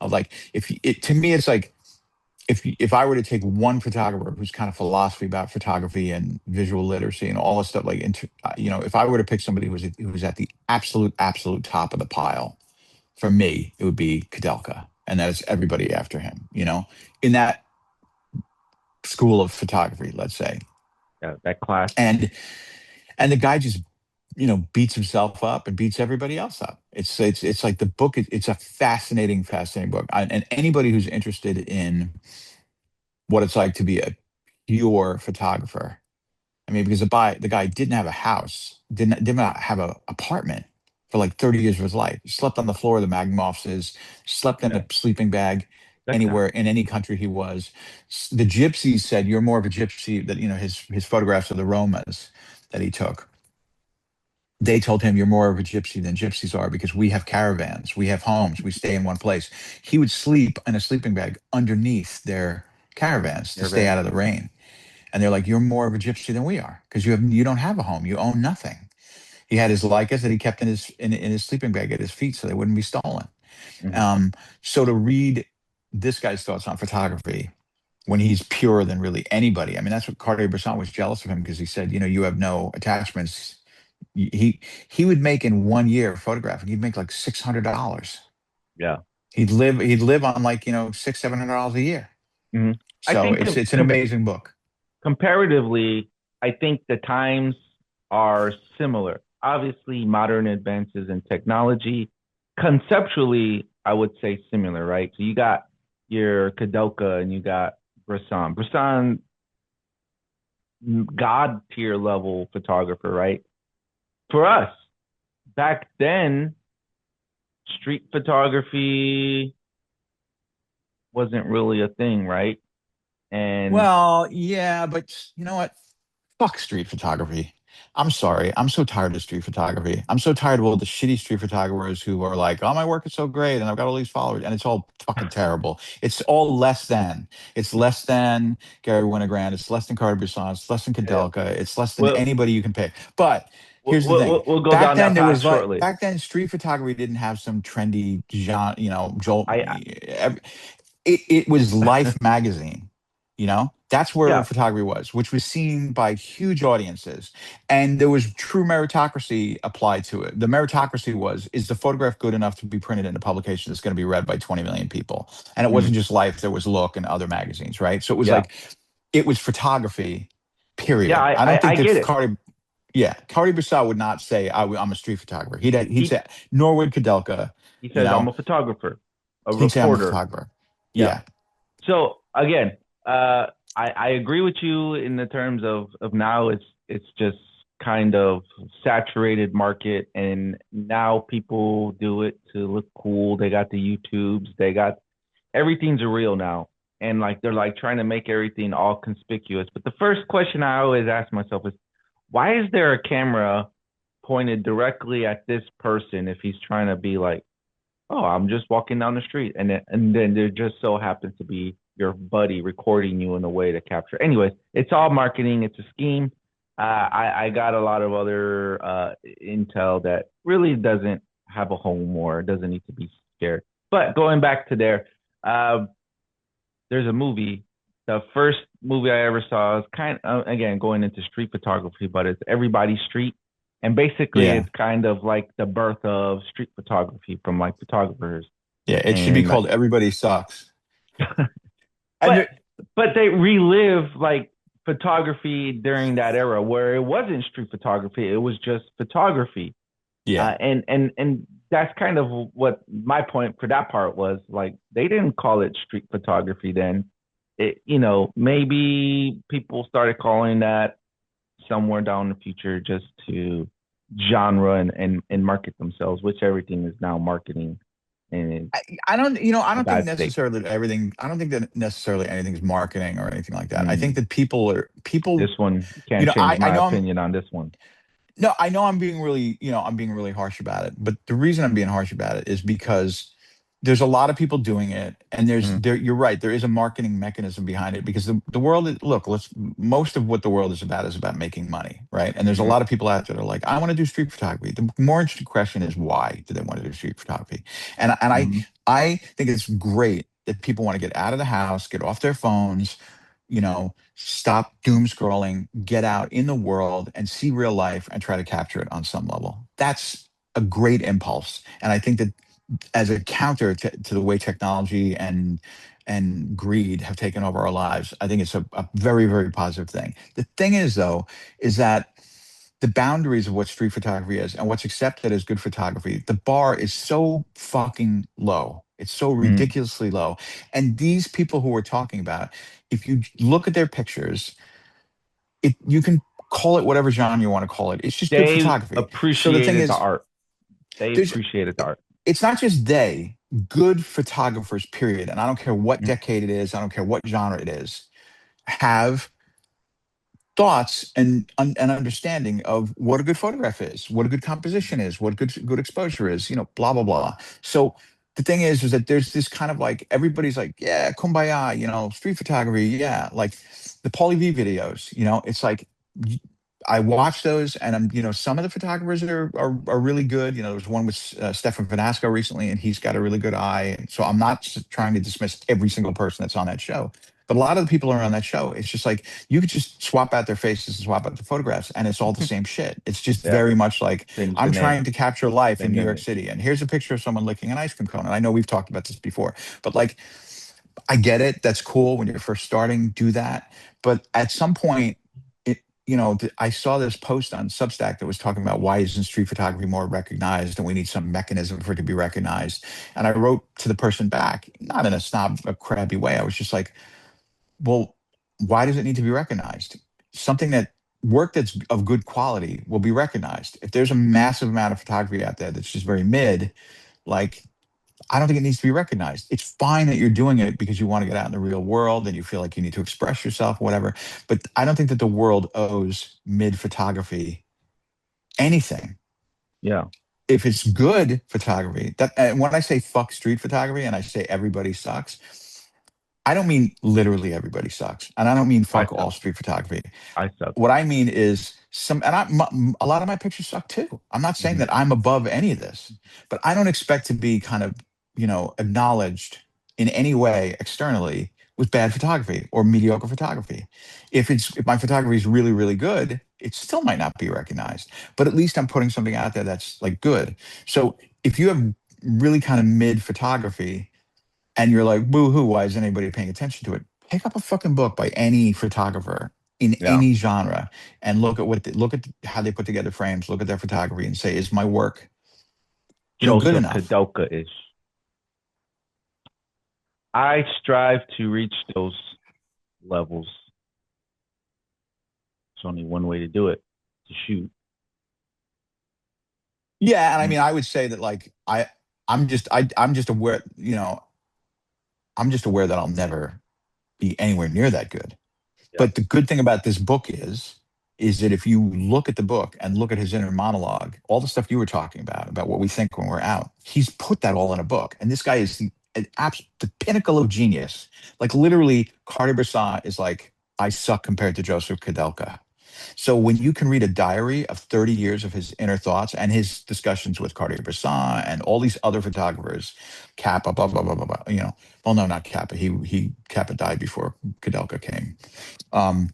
of like, to me, it's like, if I were to take one photographer who's kind of philosophy about photography and visual literacy and all this stuff, like, if I were to pick somebody who was at the absolute top of the pile, for me, it would be Kudelka. And that is everybody after him, in that school of photography, let's say. Yeah. That class. And the guy just beats himself up and beats everybody else up. It's like the book. It's a fascinating book. And anybody who's interested in what it's like to be a pure photographer. I mean, because the guy didn't have a house, did not have an apartment for like 30 years of his life. He slept on the floor of the Magnum offices, slept in Yeah. a sleeping bag That anywhere counts. in any country he was. The gypsies said, "You're more of a gypsy." That his photographs of the Romas that he took. They told him, "You're more of a gypsy than gypsies are because we have caravans, we have homes, we stay in one place." He would sleep in a sleeping bag underneath their caravans to stay Caravan. out of the rain. And they're like, "You're more of a gypsy than we are because you don't have a home, you own nothing." He had his Leicas that he kept in his sleeping bag at his feet so they wouldn't be stolen. Mm-hmm. So to read this guy's thoughts on photography when he's purer than really anybody, I mean, that's what Cartier-Bresson was jealous of him because he said, "You have no attachments." He would make in 1 year photographing, he'd make like $600. Yeah. He'd live on like, $600-700 a year. Hmm. I So think it's an amazing book. comparatively, I think the times are similar. Obviously, modern advances in technology, conceptually, I would say similar, right? So you got your Kadoka and you got Brisson. Brisson, god tier level photographer, right? For us, back then, street photography wasn't really a thing, right? And Well, yeah, but you know what? Fuck street photography. I'm sorry. I'm so tired of street photography. I'm so tired of all the shitty street photographers who are like, oh, my work is so great and I've got all these followers and it's all fucking terrible. It's all less than. It's less than Gary Winogrand. It's less than Carter Brisson. It's less than yeah, Kadelka. It's less than we'll anybody you can pick. But we'll, here's the thing. we'll go Back down then that there path was like shortly. back then street photography didn't have some trendy genre, Joel I it was Life magazine, that's where yeah. photography was, which was seen by huge audiences, and there was true meritocracy applied to it. The meritocracy was, is the photograph good enough to be printed in a publication that's going to be read by 20 million people? And it wasn't Mm, just Life, there was Look and other magazines, right? So it was yeah. like, it was photography, Yeah, period. I don't I think that get it. Cardi Brissaud would not say, I'm a street photographer. He'd He say, nor would Kadelka, he you says I'm know, a photographer, a he'd say, I'm a reporter. photographer. Yeah. Yeah. So again, I agree with you in the terms of now it's just kind of saturated market, and now people do it to look cool. They got the YouTubes, they got everything's a reel now, and like they're like trying to make everything all conspicuous. But the first question I always ask myself is, why is there a camera pointed directly at this person if he's trying to be like, oh, I'm just walking down the street, and then there just so happens to be your buddy recording you in a way to capture. Anyways, it's all marketing. It's a scheme. I got a lot of other intel that really doesn't have a home or doesn't need to be scared. But going back to there, uh, there's a movie. The first movie I ever saw is kind of, again, going into street photography, but it's Everybody's Street. And basically, Yeah. it's kind of like the birth of street photography from like photographers. Yeah, it should be And like, called Everybody Sucks. And but they relive like photography during that era where it wasn't street photography; it was just photography. yeah, And that's kind of what my point for that part was. Like they didn't call it street photography then. Maybe people started calling that somewhere down the future just to genre and market themselves, which everything is now marketing in I don't, I a don't think bad state. necessarily that everything. I don't think that necessarily anything's marketing or anything like that. I think Mm, that people. this one, you can't change I my know opinion on this one. no, I know I'm being really, I'm being really harsh about it. But the reason I'm being harsh about it is because there's a lot of people doing it, and Mm, you're right, there is a marketing mechanism behind it because the world look, most of what the world is about making money, right? And there's a mm, lot of people out there that are like, I want to do street photography. The more interesting question is, why do they want to do street photography? And mm. I think it's great that people want to get out of the house, get off their phones, stop doom scrolling, get out in the world and see real life and try to capture it on some level. That's a great impulse. And I think that as a counter to the way technology and greed have taken over our lives, I think it's a very, very positive thing. The thing is, though, is that the boundaries of what street photography is and what's accepted as good photography, the bar is so fucking low. It's so Mm. ridiculously low. And these people who we're talking about, if you look at their pictures, you can call it whatever genre you want to call it. It's just good They photography. So the thing appreciated the is, art. They there's appreciated the art. it's not just they, good photographers, period. And I don't care what Mm, decade it is, I don't care what genre it is, have thoughts and understanding of what a good photograph is, what a good composition is, what good exposure is, blah blah blah. So the thing is that there's this kind of like everybody's like, yeah, kumbaya, street photography, yeah, like the Pauly V videos, it's like I watch those, and some of the photographers are really good. There's one with Stefan Vanasco recently, and he's got a really good eye. So I'm not trying to dismiss every single person that's on that show, but a lot of the people who are on that show, it's just like you could just swap out their faces and swap out the photographs, and it's all the same shit. It's just yeah. very much like Change the I'm name. trying to capture life in Same New York image. City, and here's a picture of someone licking an ice cream cone. And I know we've talked about this before, but like I get it. That's cool when you're first starting. Do that, but at some point, I saw this post on Substack that was talking about why isn't street photography more recognized, and we need some mechanism for it to be recognized. And I wrote to the person back, not in a crabby way. I was just like, well, why does it need to be recognized? Something that work that's of good quality will be recognized. If there's a massive amount of photography out there that's just very mid, like I don't think it needs to be recognized. It's fine that you're doing it because you want to get out in the real world and you feel like you need to express yourself, whatever. But I don't think that the world owes mid photography anything. Yeah. If it's good photography, that and when I say fuck street photography and I say everybody sucks, I don't mean literally everybody sucks, and I don't mean I fuck all suck. street photography. I suck. What I mean is a lot of my pictures suck too. I'm not saying Hmm. that I'm above any of this, but I don't expect to be kind of, acknowledged in any way externally with bad photography or mediocre photography. If my photography is really, really good, it still might not be recognized, but at least I'm putting something out there that's like good. So if you have really kind of mid photography and you're like, boo hoo, why is anybody paying attention to it? Pick up a fucking book by any photographer in Yeah. any genre and look at how they put together frames, look at their photography and say, is my work, good Joseph enough? Kadelka-ish. I strive to reach those levels. There's only one way to do it, to shoot. Yeah, and I Mm. mean, I would say that like I'm just aware, I'm just aware that I'll never be anywhere near that good. Yeah. But the good thing about this book is that if you look at the book and look at his inner monologue, all the stuff you were talking about what we think when we're out, he's put that all in a book. And this guy is the pinnacle of genius. Like literally, Carter Bresson is like, I suck compared to Joseph Kadelka. So when you can read a diary of 30 years of his inner thoughts and his discussions with Cartier-Bresson and all these other photographers, Kappa, blah, blah, blah, blah, blah, well, no, not Kappa. Kappa died before Kadelka came. Um,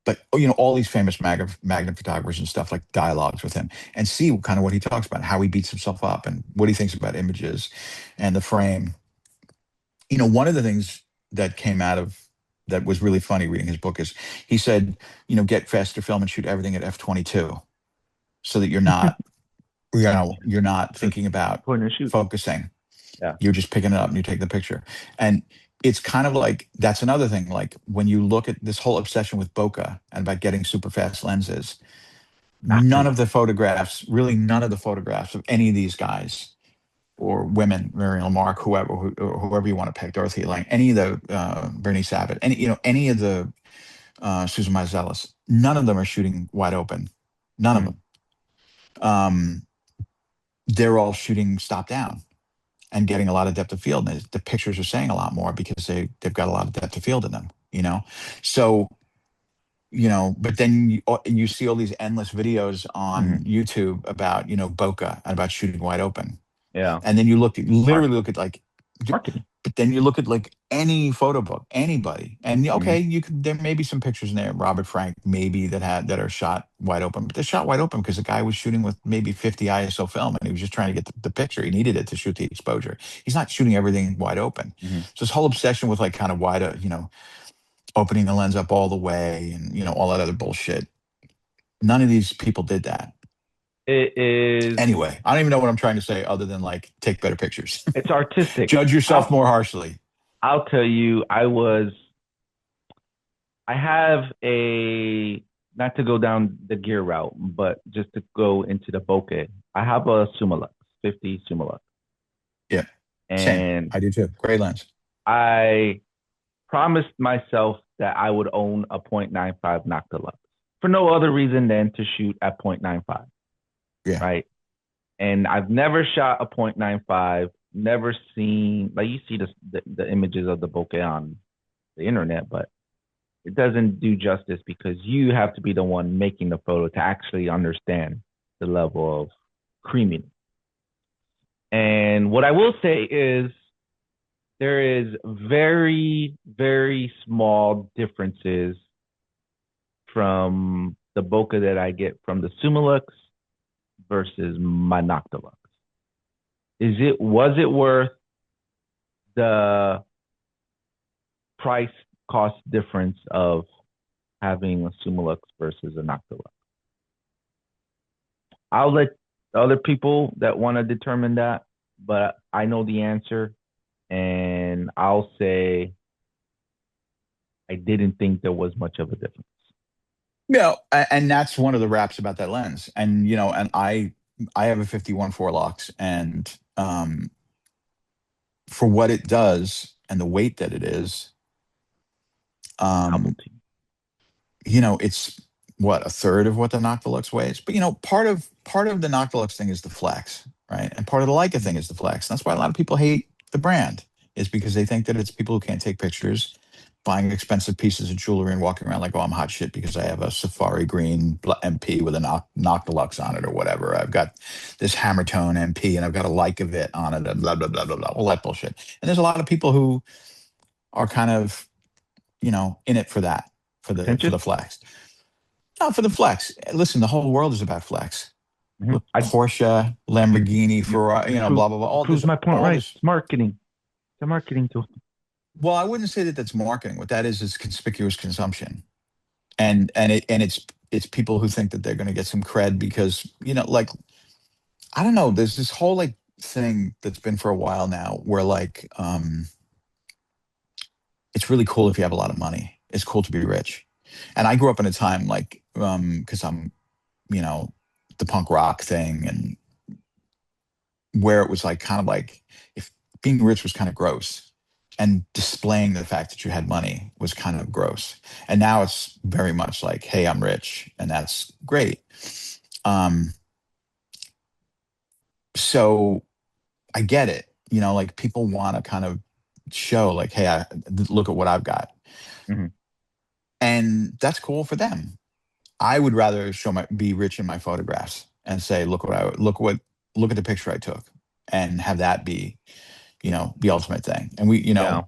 but all these famous magnet photographers and stuff, like dialogues with him, and see kind of what he talks about, how he beats himself up, and what he thinks about images and the frame. One of the things that came out of that was really funny reading his book is he said, get faster film and shoot everything at f/22, so that you're not Just thinking about point and shoot. focusing. Yeah. You're just picking it up and you take the picture. And it's kind of like that's another thing. Like when you look at this whole obsession with bokeh and about getting super fast lenses, Back to love. really none of the photographs of any of these guys or women, Muriel Mark, whoever you want to pick, Dorothy Lang, any of the Bernie Sabat, any of the Susan Meiselas, none of them are shooting wide open. None of Mm. them. They're all shooting stop down and getting a lot of depth of field. And the pictures are saying a lot more because they've got a lot of depth of field in them. So, but then you see all these endless videos on Mm. YouTube about, bokeh and about shooting wide open. Yeah. And then you literally Marketing. look at like, Marketing. but then you look at like any photo book, anybody, and Mm. okay, there may be some pictures in there, Robert Frank, maybe that are shot wide open, but they're shot wide open because the guy was shooting with maybe 50 ISO film and he was just trying to get the picture. He needed it to shoot the exposure. He's not shooting everything wide open. Mm-hmm. So this whole obsession with like kind of wide, opening the lens up all the way and all that other bullshit. None of these people did that. It is. Anyway, I don't even know what I'm trying to say other than like take better pictures. It's artistic. Judge yourself more harshly. I'll tell you. I have a, not to go down the gear route, but just to go into the bokeh. I have a Summilux 50 Summilux, Yeah, same. and I do too. Great lens. I promised myself that I would own a .95 Noctilux for no other reason than to shoot at .95, Yeah. right? And I've never shot a .95, never seen, like you see the images of the bokeh on the internet, but it doesn't do justice because you have to be the one making the photo to actually understand the level of creaminess. And what I will say is there is very, very small differences from the bokeh that I get from the Summilux versus my Noctilux. Was it worth the price cost difference of having a Sumalux versus a Noctilux? I'll let other people that want to determine that, but I know the answer, and I'll say I didn't think there was much of a difference. And that's one of the raps about that lens. And and I have a 51 lux, and for what it does and the weight that it is, um, Novelty. it's what, a third of what the Noctilux weighs. But part of the Noctilux thing is the flex, right? And part of the Leica thing is the flex. That's why a lot of people hate the brand, is because they think that it's people who can't take pictures buying expensive pieces of jewelry and walking around like, oh, I'm hot shit because I have a safari green MP with a Noctilux on it or whatever. I've got this Hammertone MP and I've got a Leica Vit on it and blah, blah, blah, blah, blah, all that bullshit. And there's a lot of people who are kind of, in it for that, for Pretentious? the flex. Not for the flex. Listen, the whole world is about flex. Mm-hmm. Look, Porsche, You, Lamborghini, you, Ferrari, you blah blah blah. proves my point All right. this. It's marketing. It's a marketing tool. Well, I wouldn't say that that's marketing. What that is conspicuous consumption, and it's people who think that they're going to get some cred because like, I don't know. There's this whole like thing that's been for a while now where like it's really cool if you have a lot of money. It's cool to be rich, and I grew up in a time like because I'm you know the punk rock thing, and where it was like kind of like if being rich was kind of gross and displaying the fact that you had money was kind of gross. And now it's very much like, hey, I'm rich, and that's great. Um, so I get it. Like people want to kind of show like, hey, look at what I've got. Mm-hmm. And that's cool for them. I would rather be rich in my photographs and say, look at the picture I took, and have that be the ultimate thing. And Yeah,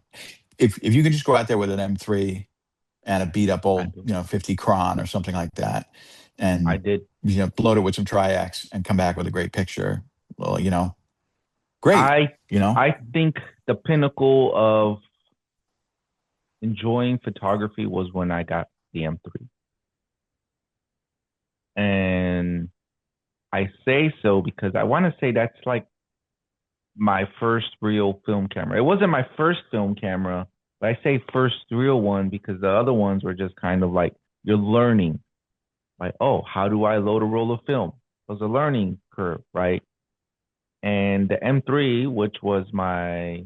if you can just go out there with an M3 and a beat up I old, do. 50 cron or something like that, I and did. load it with some Tri-X and come back with a great picture, well, great, I you know. I think the pinnacle of enjoying photography was when I got the M3. And I say so because I want to say that's like my first real film camera. It wasn't my first film camera, but I say first real one because the other ones were just kind of like you're learning. Like, oh, how do I load a roll of film? It was a learning curve, right? And the M3, which was my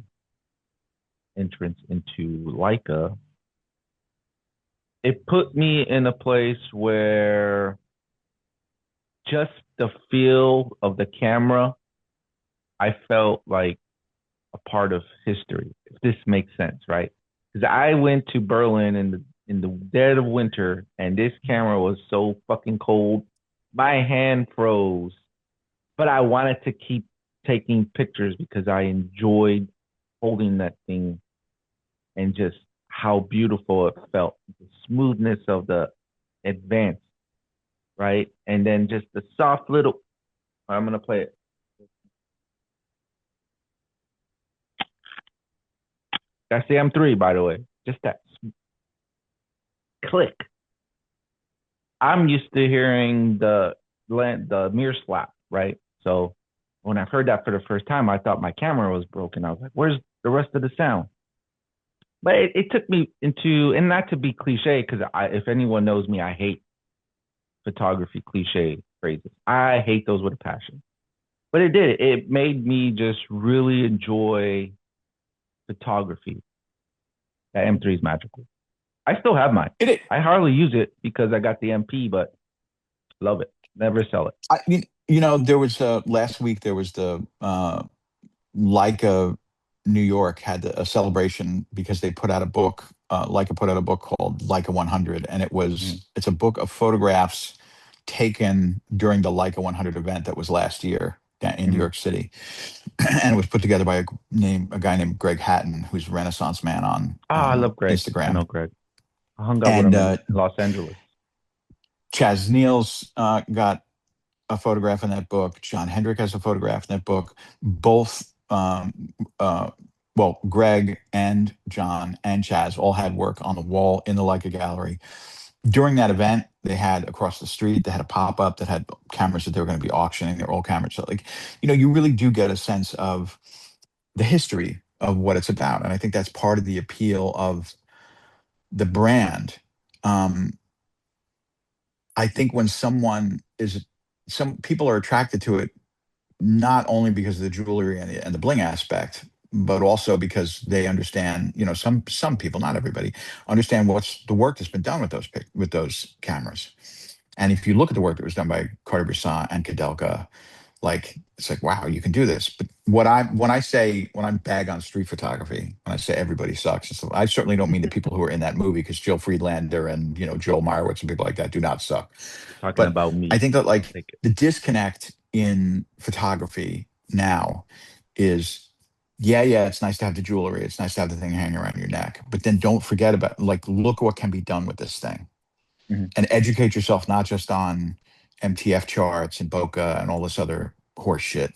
entrance into Leica, it put me in a place where just the feel of the camera, I felt like a part of history, if this makes sense, right? Because I went to Berlin in the dead of winter, and this camera was so fucking cold. My hand froze, but I wanted to keep taking pictures because I enjoyed holding that thing and just how beautiful it felt, the smoothness of the advance, right? And then just the soft little. I'm gonna play it. That's the M3, by the way. Just that click. I'm used to hearing the mirror slap, right? So when I heard that for the first time, I thought my camera was broken. I was like, "Where's the rest of the sound?" But it took me into, and not to be cliche, because if anyone knows me, I hate photography cliche phrases. I hate those with a passion. But it did. It made me just really enjoy photography. That M3 is magical. I still have mine. It I hardly use it because I got the MP, but love it. Never sell it. I mean, there was last week there was the Leica New York had a celebration because they put out a book. Leica put out a book called Leica 100, and Mhm. it's a book of photographs taken during the Leica 100 event that was last year in New Mhm. York City, and it was put together by a guy named Greg Hatton, who's a Renaissance man on I love Greg. I Instagram, know Greg. I hung out with and him in Los Angeles. Chaz Niels got a photograph in that book. John Hendrick has a photograph in that book. Both, well, Greg and John and Chaz all had work on the wall in the Leica gallery. during that event, they had across the street, they had a pop up that had cameras that they were going to be auctioning. They're all cameras. So, like, you really do get a sense of the history of what it's about. And I think that's part of the appeal of the brand. Um, I think when some people are attracted to it, not only because of the jewelry and the bling aspect, but also because they understand, some people, not everybody, understand what's the work that's been done with those cameras. And if you look at the work that was done by Cartier-Bresson and Kadelka, like it's like, wow, you can do this. But when I bag on street photography, when I say everybody sucks, I certainly don't mean the people who are in that movie, because Jill Friedlander and Joel Meyerowitz and people like that do not suck. You're talking But about I me. think that, like, Take it. the disconnect in photography now is, yeah, it's nice to have the jewelry, it's nice to have the thing hanging around your neck, but then don't forget about, like, look what can be done with this thing, Hmm. and educate yourself not just on MTF charts and bokeh and all this other horse shit,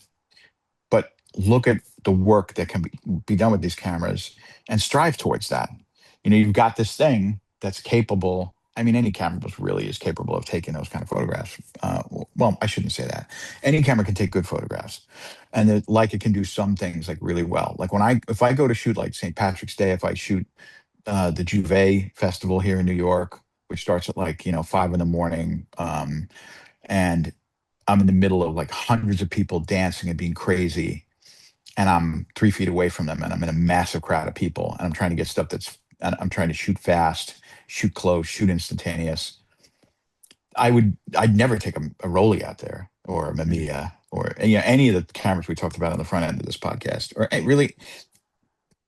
but look at the work that can be done with these cameras and strive towards that. You've got this thing that's capable. I mean, any camera really is capable of taking those kind of photographs. Well, I shouldn't say that. Any camera can take good photographs, and like, it can do some things like really well. Like, if I go to shoot like St. Patrick's Day, if I shoot the Juve Festival here in New York, which starts at, like, 5 in the morning, and I'm in the middle of like hundreds of people dancing and being crazy, and I'm 3 feet away from them, and I'm in a massive crowd of people, and I'm trying to get stuff and I'm trying to shoot fast, shoot close, shoot instantaneous. I'd never take a Rolly out there, or a Hmm. Mamiya, or any of the cameras we talked about on the front end of this podcast, or really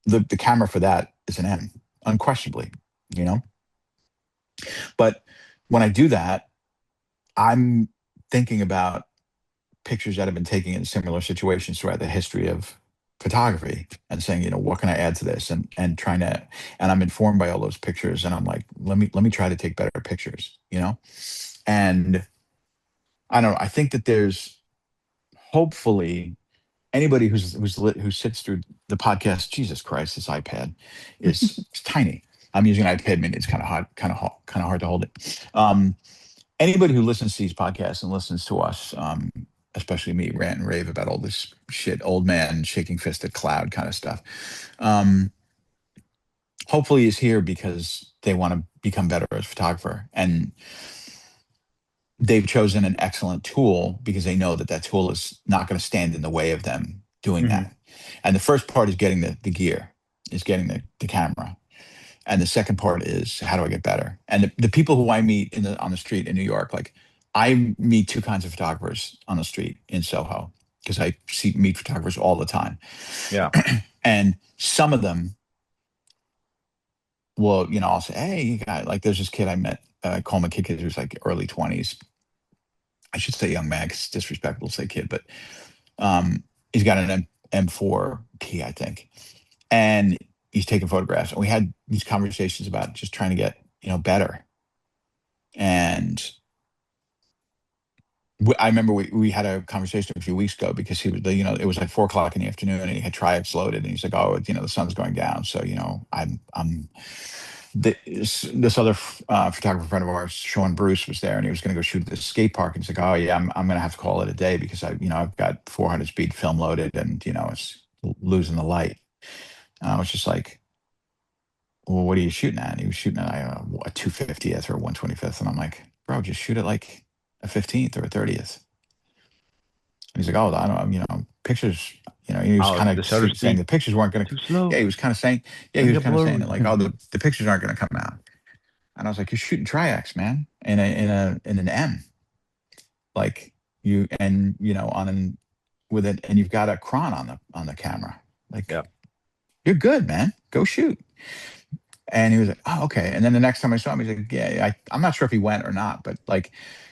the camera for that is an M, unquestionably, you know. But when I do that, I'm thinking about pictures that have been taken in similar situations throughout the history of photography, and saying, what can I add to this, and trying to, and I'm informed by all those pictures, and I'm like, let me try to take better pictures. And I don't know, I think that there's, hopefully, anybody who sits through the podcast. Jesus Christ, this iPad is tiny. I'm using an iPad mini. It's kind of hard to hold it. Anybody who listens to these podcasts and listens to us, especially me, rant and rave about all this shit, old man shaking fist at cloud kind of stuff, um, hopefully is here because they want to become better as a photographer, and they've chosen an excellent tool because they know that tool is not going to stand in the way of them doing Hmm. that. And the first part is getting the gear, is getting the camera. And the second part is, how do I get better? And the people who I meet on the street in New York, like, I meet two kinds of photographers on the street in Soho, because I meet photographers all the time. Yeah. And some of them will, I'll say, hey, you got, like, there's this kid I met, Coleman Kid, who's like early 20s. I should say young man, 'cause it's disrespectful to say kid, but he's got an M4P, I think. And he's taking photographs. And we had these conversations about just trying to get, better. And I remember we had a conversation a few weeks ago, because he was, it was like 4 o'clock in the afternoon, and he had triax loaded, and he's like, oh, the sun's going down. So, I'm this other photographer friend of ours, Sean Bruce, was there, and he was going to go shoot at this skate park. And he's like, oh yeah, I'm going to have to call it a day, because I've got 400 speed film loaded, and, it's losing the light. And I was just like, well, what are you shooting at? And he was shooting at, I don't know, a 250th or a 125th. And I'm like, bro, just shoot it like a 15th or a 30th. And he's like, oh, I don't, pictures, he was Oh, kind the of shutter saying speed the pictures weren't going to, too yeah, slow. he was kind of saying, Gonna get blurry. that, like, oh, the pictures aren't going to come out. And I was like, you're shooting triax, man, in an M, like, on with it, and you've got a cron on the camera. Like, Yeah. you're good, man. Go shoot. And he was like, oh, okay. And then the next time I saw him, he's like, yeah, I'm not sure if he went or not, but, like,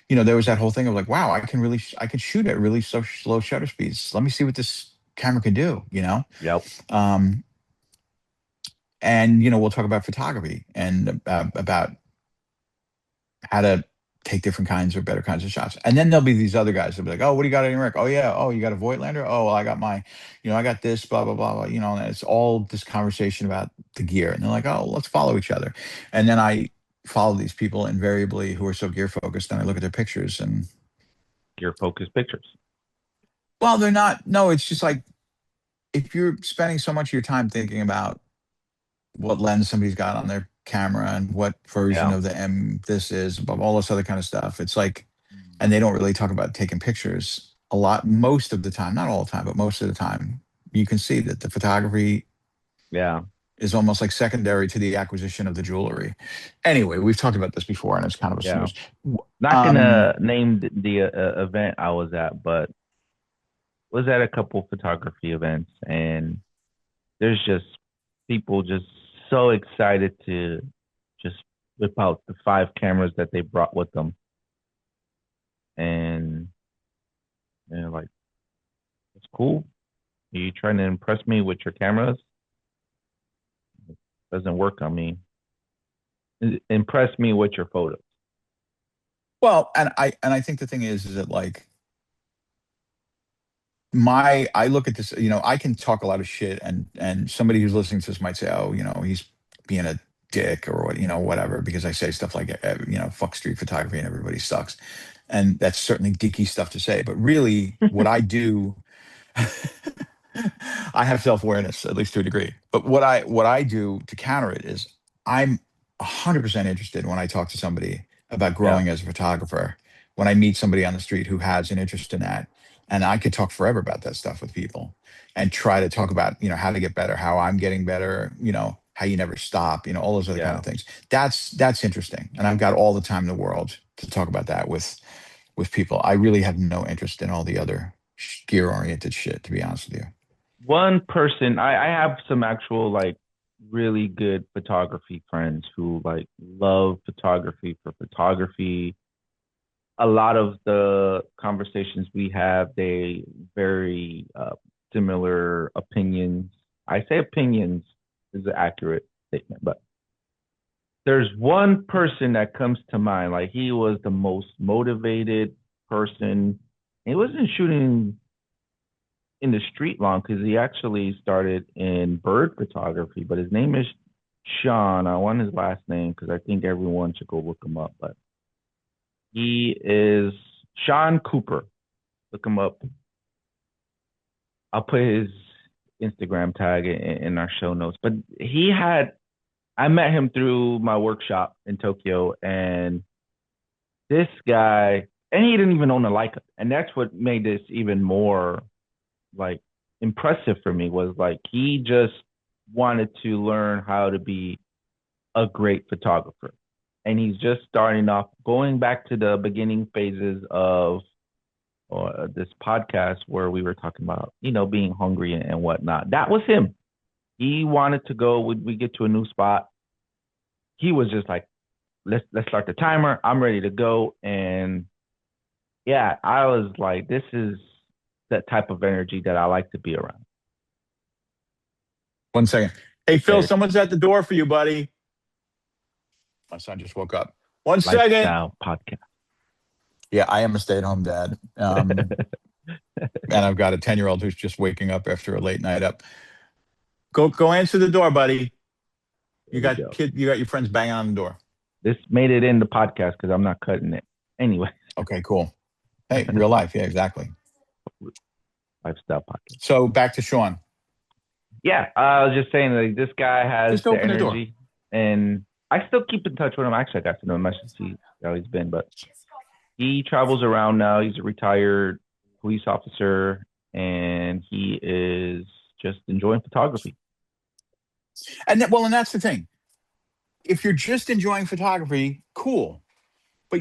there was that whole thing of like, wow, I can shoot at really so slow shutter speeds. Let me see what this camera can do. Yep. Um, and, we'll talk about photography, and about how to take different kinds or better kinds of shots. And then there'll be these other guys that'll be like, oh, what do you got on your rack? Oh yeah. Oh, you got a Voigtlander? Oh, well, I got I got this, blah, blah, blah, blah. And it's all this conversation about the gear. And they're like, oh, let's follow each other. And then follow these people invariably who are so gear focused, and I look at their pictures and, Gear focused pictures. well, they're not. No, it's just like if you're spending so much of your time thinking about what lens somebody's got on their camera and what version Yeah. of the M this is, above all this other kind of stuff. It's like, and they don't really talk about taking pictures a lot, most of the time, not all the time, but most of the time. You can see that the photography Yeah. is almost like secondary to the acquisition of the jewelry. Anyway, we've talked about this before, and it's kind of a Yeah. snooze. Not Um, gonna name the event I was at, but was at a couple photography events, and there's just people just so excited to just whip out the 5 cameras that they brought with them, and they're like, "It's cool. Are you trying to impress me with your cameras? It doesn't work on me. Impress me with your photos." well, and I think the thing is that like I look at this, I can talk a lot of shit, and somebody who's listening to this might say, oh, he's being a dick or what, whatever, because I say stuff like, fuck street photography and everybody sucks. And that's certainly dicky stuff to say. But really, what I do, I have self-awareness, at least to a degree. But what I do to counter it is I'm 100% interested when I talk to somebody about Yeah, growing as a photographer. When I meet somebody on the street who has an interest in that, and I could talk forever about that stuff with people and try to talk about, how to get better, how I'm getting better, how you never stop, all those other kind yeah. of things. That's interesting. And I've got all the time in the world to talk about that with people. I really have no interest in all the other gear oriented shit, to be honest with you. One person, I have some actual like really good photography friends who like love photography for photography. A lot of the conversations we have, they very similar opinions. I say opinions is an accurate statement, but there's one person that comes to mind. Like he was the most motivated person. He wasn't shooting in the street long because he actually started in bird photography, but his name is Sean. I want his last name because I think everyone should go look him up. But he is Sean Cooper. Look him up. I'll put his Instagram tag in our show notes. But I met him through my workshop in Tokyo, and this guy, and he didn't even own a Leica, and that's what made this even more like impressive for me. Was like he just wanted to learn how to be a great photographer, and he's just starting off, going back to the beginning phases of this podcast where we were talking about being hungry and whatnot. That was him. He wanted to go. We get to a new spot. He was just like, let's start the timer. I'm ready to go. And yeah, I was like, this is that type of energy that I like to be around. 1 second. Hey, Phil, There's someone's at the door for you, buddy. My son just woke up. 1 second. lifestyle podcast. Yeah, I am a stay-at-home dad. And I've got a 10-year-old who's just waking up after a late night up. Go answer the door, buddy. You got your friends banging on the door. This made it in the podcast because I'm not cutting it. Anyway. Okay, cool. Hey, real life. Yeah, exactly. Lifestyle podcast. So back to Sean. Yeah, I was just saying, like, this guy has Just the open the door. energy, and I still keep in touch with him. Actually, I got to know him. I should see how he's been, but he travels around now. He's a retired police officer, and he is just enjoying photography. And that's the thing. If you're just enjoying photography, cool. But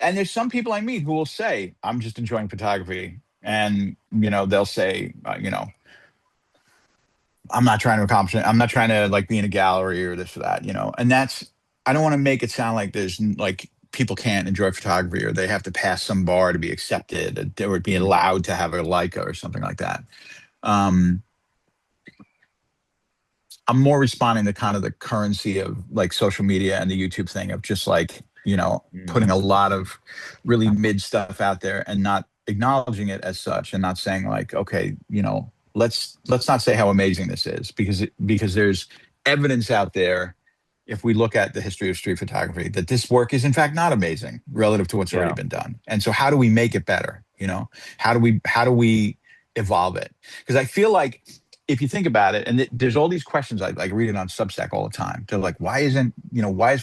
and there's some people I meet who will say, I'm just enjoying photography. And, they'll say, I'm not trying to accomplish it. I'm not trying to like be in a gallery or this or that, and I don't want to make it sound like there's like people can't enjoy photography or they have to pass some bar to be accepted or be allowed to have a Leica or something like that. I'm more responding to kind of the currency of like social media and the YouTube thing of just like, putting a lot of really mid stuff out there and not acknowledging it as such and not saying like, okay, let's not say how amazing this is because there's evidence out there if we look at the history of street photography, that this work is in fact not amazing relative to what's already Yeah. been done. And so how do we make it better? How do we evolve it? Because I feel like if you think about it, and there's all these questions, I like read it on Substack all the time. They're like, why is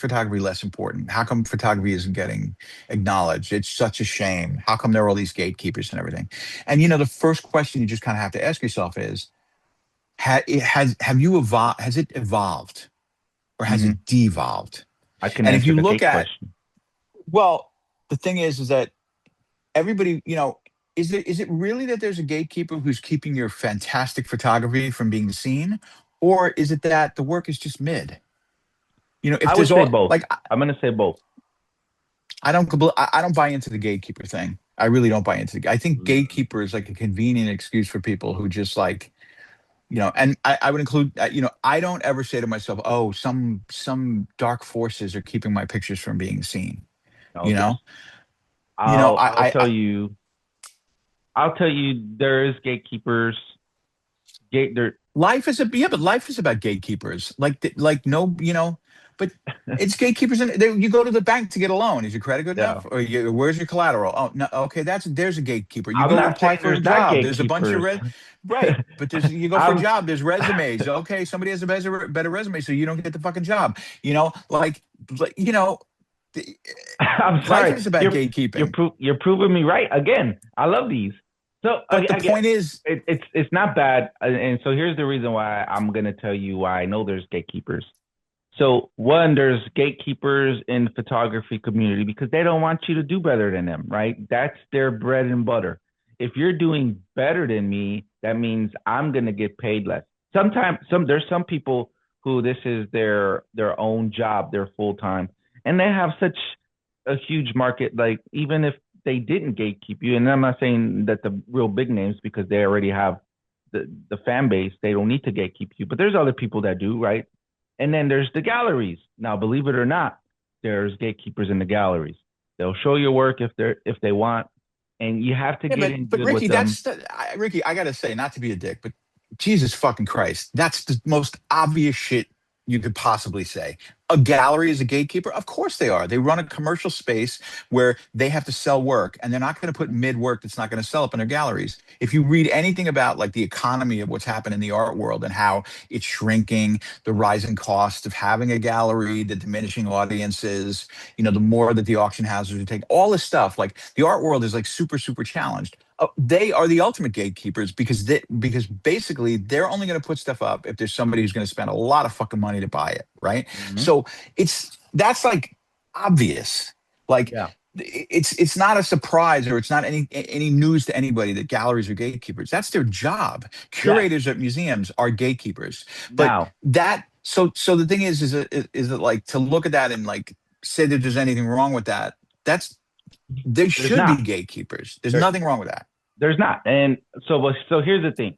photography less important? How come photography isn't getting acknowledged? It's such a shame. How come there are all these gatekeepers and everything? And the first question you just kind of have to ask yourself is, have you evolved? Has it evolved, or has Hmm. it devolved? I can And if answer you the look gate at, question. well, the thing is that everybody, is it really that there's a gatekeeper who's keeping your fantastic photography from being seen, or is it that the work is just mid? If I there's would say all both. like, I'm gonna say both. I don't buy into the gatekeeper thing. I really don't buy into I think Mm. gatekeeper is like a convenient excuse for people who just like, and I would include, I don't ever say to myself, oh, some dark forces are keeping my pictures from being seen. No, You know, I'll tell you. I'll tell you. There is gatekeepers. Gate there. life is but life is about gatekeepers. Like no, but it's gatekeepers. And you go to the bank to get a loan. Is your credit good Yeah. enough? Or where's your collateral? Oh, no, okay, there's a gatekeeper. You I'm go not saying apply for a there's not job. There's a bunch of gatekeepers. right, but you go for a I'm job. There's resumes. Okay, somebody has a better resume, so you don't get the fucking job. Like the- I'm life sorry. is about gatekeeping. You're proving me right again. I love these. So But the I get point is, it's not bad. And so here's the reason why I'm gonna tell you why I know there's gatekeepers. So one, there's gatekeepers in photography community because they don't want you to do better than them, right? That's their bread and butter. If you're doing better than me, that means I'm gonna get paid less. Sometimes there's some people who this is their own job, their full time, and they have such a huge market. Like even if they didn't gatekeep you, and I'm not saying that the real big names because they already have the fan base, they don't need to gatekeep you. But there's other people that do, right? And then there's the galleries. Now, believe it or not, there's gatekeepers in the galleries. They'll show your work if they want, and you have to yeah, get but in but good with Ricky, them. Ricky, I gotta say, not to be a dick, but Jesus fucking Christ, that's the most obvious shit you could possibly say. A gallery is a gatekeeper? Of course they are. They run a commercial space where they have to sell work, and they're not going to put mid work that's not going to sell up in their galleries. If you read anything about like the economy of what's happened in the art world and how it's shrinking, the rising cost of having a gallery, the diminishing audiences, the more that the auction houses are taking, all this stuff, like the art world is like super, super challenged. They are the ultimate gatekeepers because basically they're only going to put stuff up if there's somebody who's going to spend a lot of fucking money to buy it, right? Mhm. So that's like obvious. Like Yeah. it's not a surprise, or it's not any news to anybody that galleries are gatekeepers. That's their job. Yes. Curators at museums are gatekeepers. But Now, so the thing is that like to look at that and like say that there's anything wrong with that. That's There there's should be not. gatekeepers. There's There, nothing wrong with that. there's not. And so here's the thing.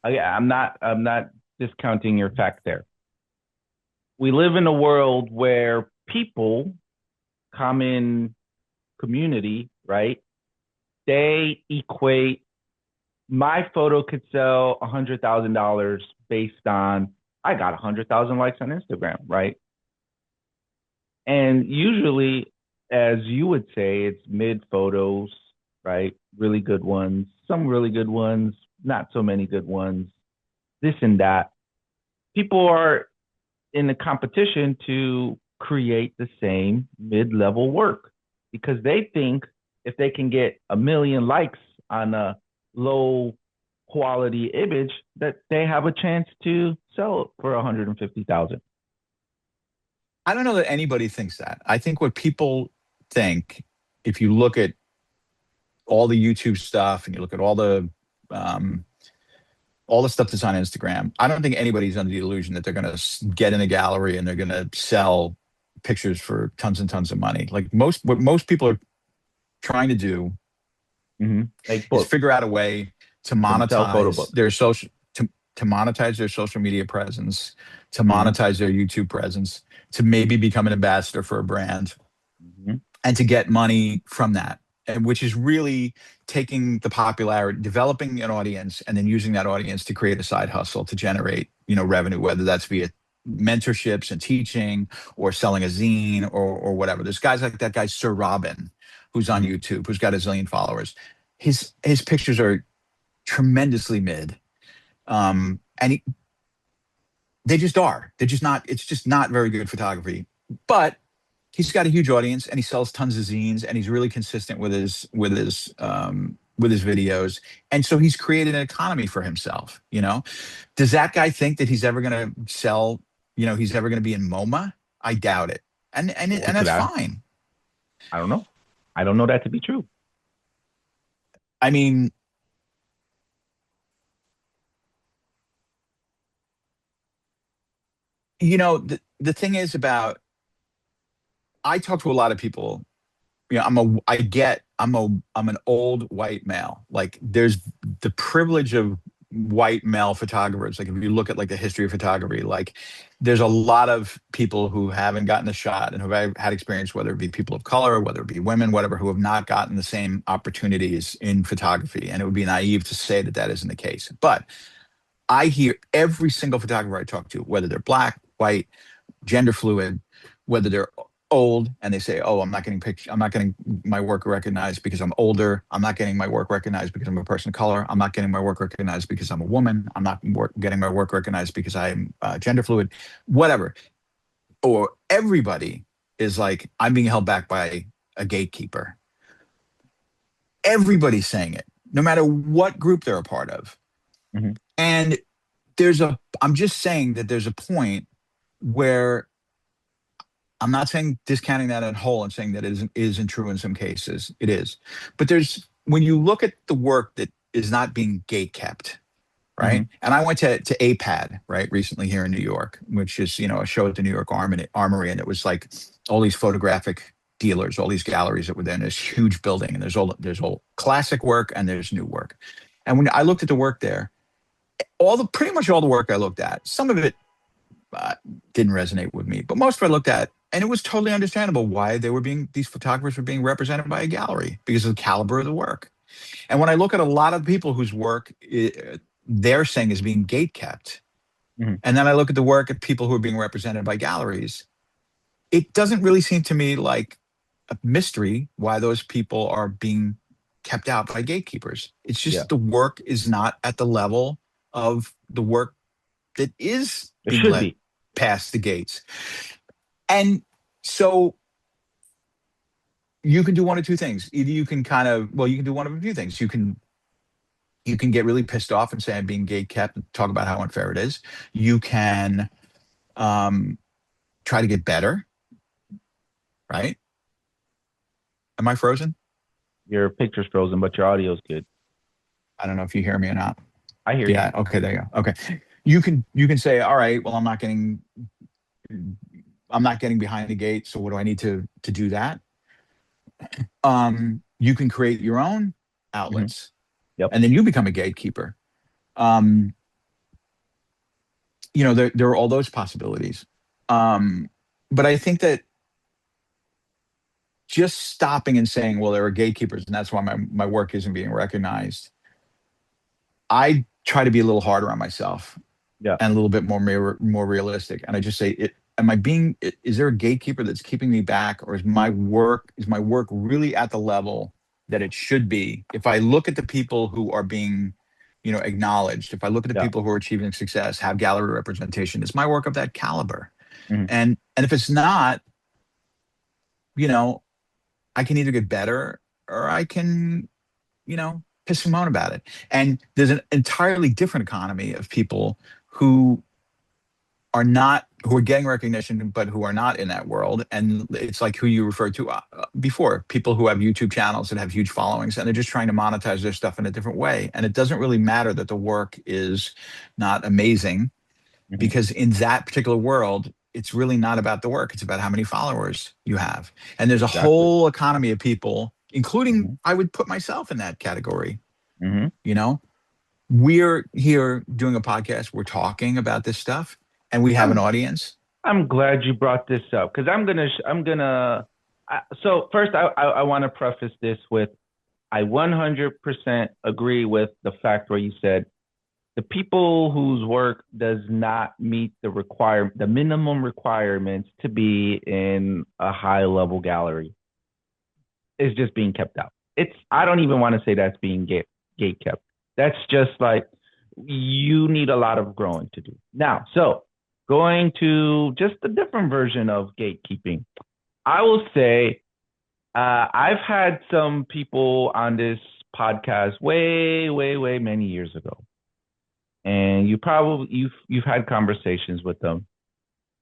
I'm not discounting your fact there. We live in a world where people, common community, right? They equate my photo could sell $100,000 based on I got 100,000 likes on Instagram, right? And usually, as you would say, it's mid photos, right? Really good ones, some really good ones, not so many good ones, this and that. People are in a competition to create the same mid level work because they think if they can get a million likes on a low quality image, that they have a chance to sell it for 150,000. I don't know that anybody thinks that. I think what people think, if you look at all the YouTube stuff and you look at um, all the stuff that's on Instagram, I don't think anybody's under the illusion that they're going to get in a gallery and they're going to sell pictures for tons and tons of money. Like what most people are trying to do Make is books figure out a way to and sell photo monetize books. their to monetize their social media presence, to Mm-hmm. monetize their YouTube presence, to maybe become an ambassador for a brand, Mm-hmm. and to get money from that. And which is really taking the popularity, developing an audience, and then using that audience to create a side hustle to generate, revenue, whether that's via mentorships and teaching or selling a zine or whatever. There's guys like that guy Sir Robin, who's on YouTube, who's got a zillion followers. His pictures are tremendously mid, and they just are. They're just not. It's just not very good photography. But he's got a huge audience, and he sells tons of zines, and he's really consistent with his videos, and so he's created an economy for himself. Does that guy think that he's ever going to sell? He's ever going to be in MoMA? I doubt it, and that's fine. I don't know. I don't know that to be true. I mean, the thing is about, I talk to a lot of people. I'm an old white male. Like, there's the privilege of white male photographers. Like, if you look at like the history of photography, like there's a lot of people who haven't gotten a shot and who have had experience, whether it be people of color, whether it be women, whatever, who have not gotten the same opportunities in photography. And it would be naive to say that that isn't the case. But I hear every single photographer I talk to, whether they're black, white, gender fluid, whether they're old, and they say, "Oh, I'm not getting my work recognized because I'm older. I'm not getting my work recognized because I'm a person of color. I'm not getting my work recognized because I'm a woman. I'm not getting my work recognized because I'm gender fluid," whatever. Or everybody is like, "I'm being held back by a gatekeeper." Everybody's saying it, no matter what group they're a part of. Mm-hmm. And I'm just saying that there's a point where, I'm not saying discounting that in whole and saying that it isn't true in some cases. It is. But when you look at the work that is not being gate kept, right? Mm-hmm. And I went to APAD, right, recently here in New York, which is, a show at the New York Armory. And it was like all these photographic dealers, all these galleries that were there in this huge building. And there's all classic work and there's new work. And when I looked at the work there, pretty much all the work I looked at, some of it didn't resonate with me, but most of it I looked at, and it was totally understandable why these photographers were being represented by a gallery, because of the caliber of the work. And when I look at a lot of people whose work they're saying is being gate kept, mm-hmm. and then I look at the work of people who are being represented by galleries, it doesn't really seem to me like a mystery why those people are being kept out by gatekeepers. It's just the work is not at the level of the work that is being let past the gates. And so you can do one of two things. Either you can you can do one of a few things. You can get really pissed off and say I'm being gate kept and talk about how unfair it is. You can try to get better, right? Am I frozen? Your picture's frozen, but your audio's good. I don't know if you hear me or not. I hear you. Yeah, okay, there you go. Okay. You can say, all right, well, I'm not getting behind the gate, so what do I need to do that? You can create your own outlets. Mm-hmm. Yep. And then you become a gatekeeper. There are all those possibilities. But I think that just stopping and saying, well, there are gatekeepers and that's why my work isn't being recognized, I try to be a little harder on myself. Yeah. And a little bit more realistic. And I just say, is there a gatekeeper that's keeping me back, or is my work really at the level that it should be? If I look at the people who are being, acknowledged, if I look at the people who are achieving success, have gallery representation, is my work of that caliber? Mm-hmm. And if it's not, I can either get better or I can, piss and moan about it. And there's an entirely different economy of people who are getting recognition, but who are not in that world. And it's like who you referred to before, people who have YouTube channels that have huge followings, and they're just trying to monetize their stuff in a different way. And it doesn't really matter that the work is not amazing, mm-hmm. because in that particular world, it's really not about the work. It's about how many followers you have. And there's a whole economy of people, including, mm-hmm. I would put myself in that category. Mm-hmm. We're here doing a podcast. We're talking about this stuff, and we have an audience. I'm glad you brought this up, because so first I want to preface this with, I 100% agree with the fact where you said the people whose work does not meet the minimum requirements to be in a high level gallery is just being kept out. I don't even want to say that's being gate kept. That's just like, you need a lot of growing to do. Now, so going to just a different version of gatekeeping, I will say I've had some people on this podcast way, way, way many years ago, and you've had conversations with them,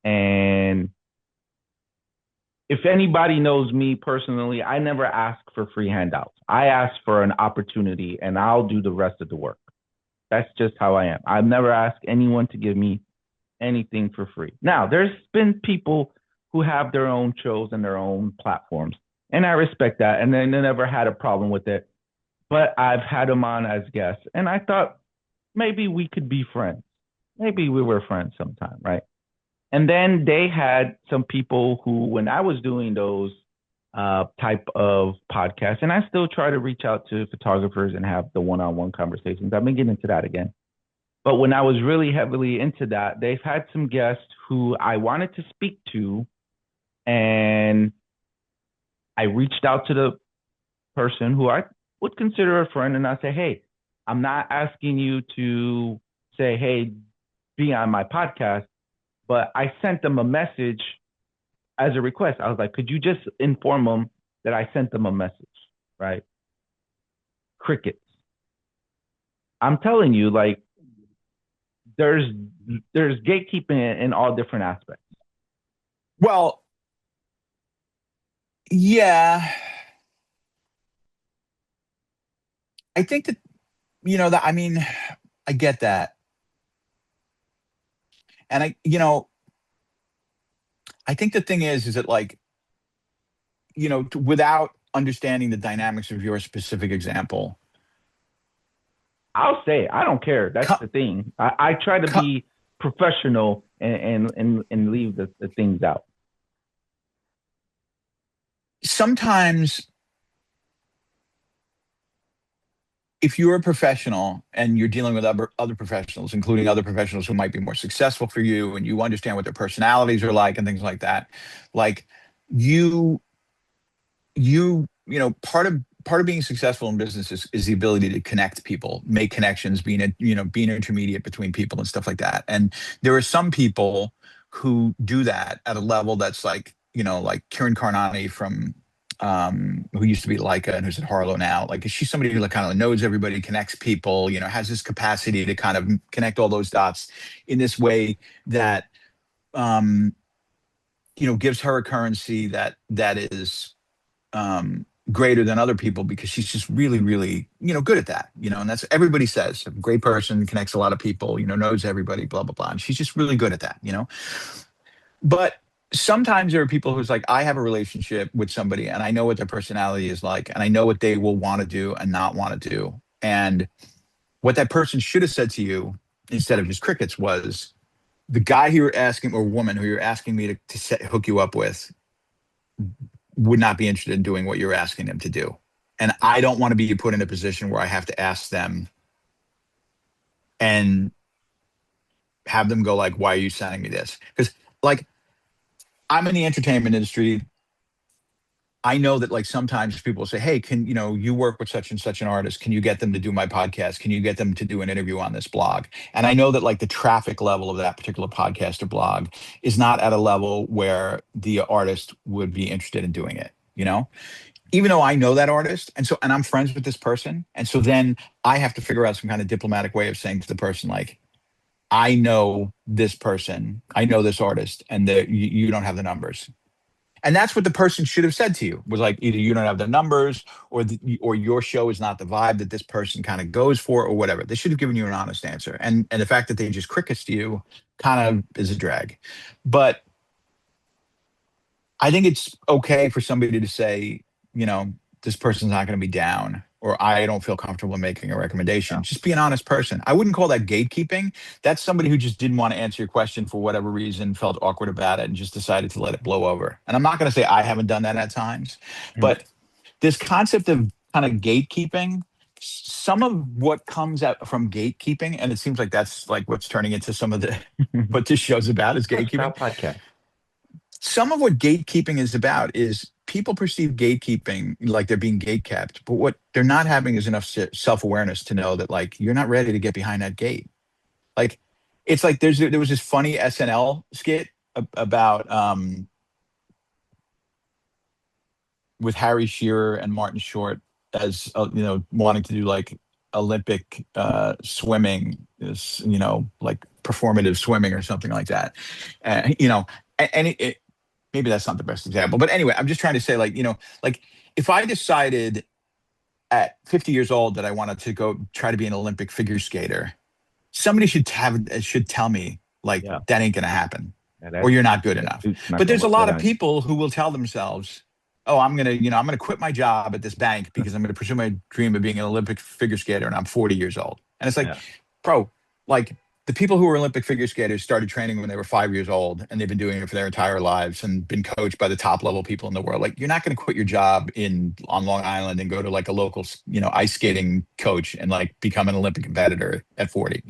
and if anybody knows me personally, I never ask for free handouts. I ask for an opportunity, and I'll do the rest of the work. That's just how I am. I've never asked anyone to give me anything for free. Now, there's been people who have their own shows and their own platforms, and I respect that, and they never had a problem with it. But I've had them on as guests, and I thought maybe we could be friends. Maybe we were friends sometime, right? And then they had some people who, when I was doing those type of podcasts, and I still try to reach out to photographers and have the one-on-one conversations. I've been getting into that again. But when I was really heavily into that, they've had some guests who I wanted to speak to, and I reached out to the person who I would consider a friend, and I say, hey, I'm not asking you to say, hey, be on my podcast, but I sent them a message as a request. I was like, could you just inform them that I sent them a message, right? Crickets. I'm telling you, like, there's gatekeeping in all different aspects. Well, yeah. I think that, that, I mean, I get that. And I think the thing is that, like, without understanding the dynamics of your specific example, I'll say, I don't care. That's the thing. I try to be professional and leave the things out. Sometimes, if you're a professional and you're dealing with other professionals, including other professionals who might be more successful for you, and you understand what their personalities are like and things like that, like part of being successful in business is the ability to connect people, make connections, being an intermediate between people and stuff like that. And there are some people who do that at a level that's like, like Kieran Carnani from who used to be Leica and who's at Harlow now. Like, she's somebody who, like, kind of knows everybody, connects people, has this capacity to kind of connect all those dots in this way that gives her a currency that is greater than other people, because she's just really, really, good at that, and that's, everybody says, a great person, connects a lot of people, knows everybody, blah, blah, blah. And she's just really good at that, But sometimes there are people who's like, I have a relationship with somebody and I know what their personality is like, and I know what they will want to do and not want to do. And what that person should have said to you, instead of just crickets, was, the guy who you're asking, or woman who you're asking me to hook you up with, would not be interested in doing what you're asking them to do. And I don't want to be put in a position where I have to ask them and have them go like, why are you sending me this? Because, like, I'm in the entertainment industry. I know that, like, sometimes people say, hey, can you work with such and such an artist? Can you get them to do my podcast? Can you get them to do an interview on this blog? And I know that, like, the traffic level of that particular podcast or blog is not at a level where the artist would be interested in doing it, even though I know that artist. And I'm friends with this person. And so then I have to figure out some kind of diplomatic way of saying to the person, like, I know this person, I know this artist, and you don't have the numbers. And that's what the person should have said to you, was like, either you don't have the numbers, or your show is not the vibe that this person kind of goes for, or whatever. They should have given you an honest answer. And the fact that they just crickets to you kind of is a drag. But I think it's okay for somebody to say, this person's not going to be down, or I don't feel comfortable making a recommendation. Yeah. Just be an honest person. I wouldn't call that gatekeeping. That's somebody who just didn't want to answer your question for whatever reason, felt awkward about it, and just decided to let it blow over. And I'm not going to say I haven't done that at times, but this concept of kind of gatekeeping some of what comes out from gatekeeping, and it seems like that's like what's turning into some of the what this show's about is gatekeeping. Style podcast. Some of what gatekeeping is about is people perceive gatekeeping like they're being gatekept, but what they're not having is enough self-awareness to know that like you're not ready to get behind that gate. Like it's like there was this funny SNL skit about with Harry Shearer and Martin Short as wanting to do like Olympic swimming, is like performative swimming or something like that. And maybe that's not the best example, but anyway, I'm just trying to say like like if I decided at 50 years old that I wanted to go try to be an Olympic figure skater, somebody should tell me like Yeah. that ain't gonna happen, Yeah, or you're not good enough. not But there's a gonna lot look of good on you. people who will tell themselves, "Oh, I'm gonna quit my job at this bank because I'm gonna pursue my dream of being an Olympic figure skater, and I'm 40 years old." And it's like, Yeah. bro, like the people who were Olympic figure skaters started training when they were 5 years old, and they've been doing it for their entire lives and been coached by the top level people in the world. Like, you're not going to quit your job on Long Island and go to like a local, ice skating coach and like become an Olympic competitor at 40.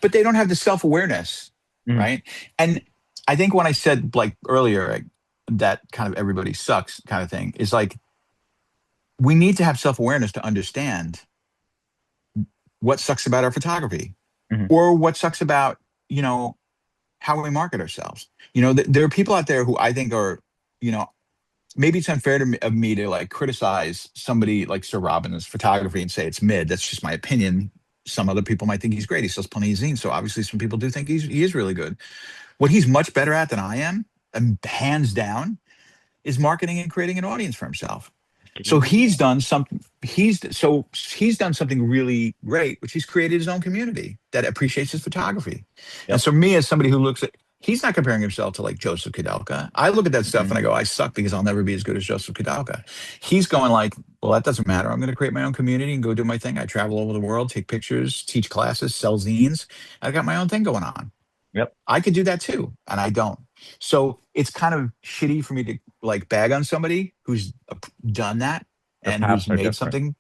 But they don't have the self awareness, Mhm. right? And I think when I said like earlier like, that kind of everybody sucks kind of thing is like we need to have self awareness to understand what sucks about our photography Mhm. or what sucks about how we market ourselves. There are people out there who I think are you know maybe it's unfair of me to like criticize somebody like Sir Robin's photography and say it's mid. That's just my opinion. Some other people might think he's great. He sells plenty of zines, so obviously some people do think he is really good. What he's much better at than I am, and hands down, is marketing and creating an audience for himself. So he's done something really great, which he's created his own community that appreciates his photography. And Yep. so me as somebody who looks at he's not comparing himself to like Joseph Kudelka. I look at that stuff and I Mhm. go, I suck because I'll never be as good as Joseph Kudelka. He's going like, well, that doesn't matter. I'm going to create my own community and go do my thing. I travel all over the world, take pictures, teach classes, sell zines. I got my own thing going on. Yep. I could do that too, and I don't. So it's kind of shitty for me to like bag on somebody who's done that The and paths who's are made different. something.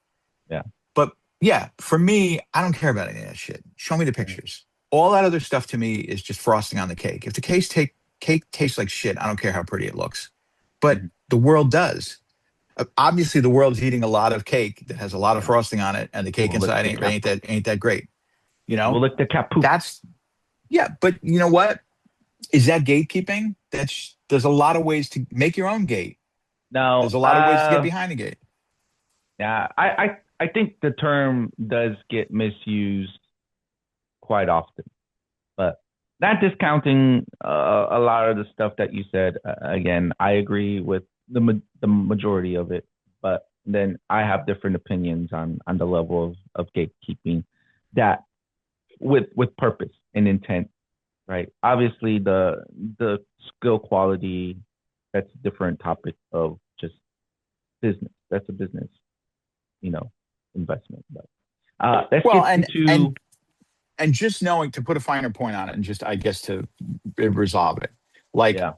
Yeah. But yeah, for me, I don't care about any of that shit. Show me the pictures. All that other stuff to me is just frosting on the cake. If the cake tastes like shit, I don't care how pretty it looks. But Mhm. the world does. Obviously, the world's eating a lot of cake that has a lot of Yeah. frosting on it, and the cake We'll lick inside the ain't that great. You know, We'll lick the capoop. that's yeah. But you know what? Is that gatekeeping? There's a lot of ways to make your own gate. Now, There's a lot of ways to get behind a gate. yeah, I think the term does get misused quite often, but not discounting a lot of the stuff that you said. Again, I agree with the majority of it, but then I have different opinions on the level of gatekeeping that with purpose and intent, right? Obviously, the skill quality, that's a different topic of just business. That's a business, investment. But let's Well, get and into and just knowing to put a finer point on it, and just I guess to resolve it, like yeah,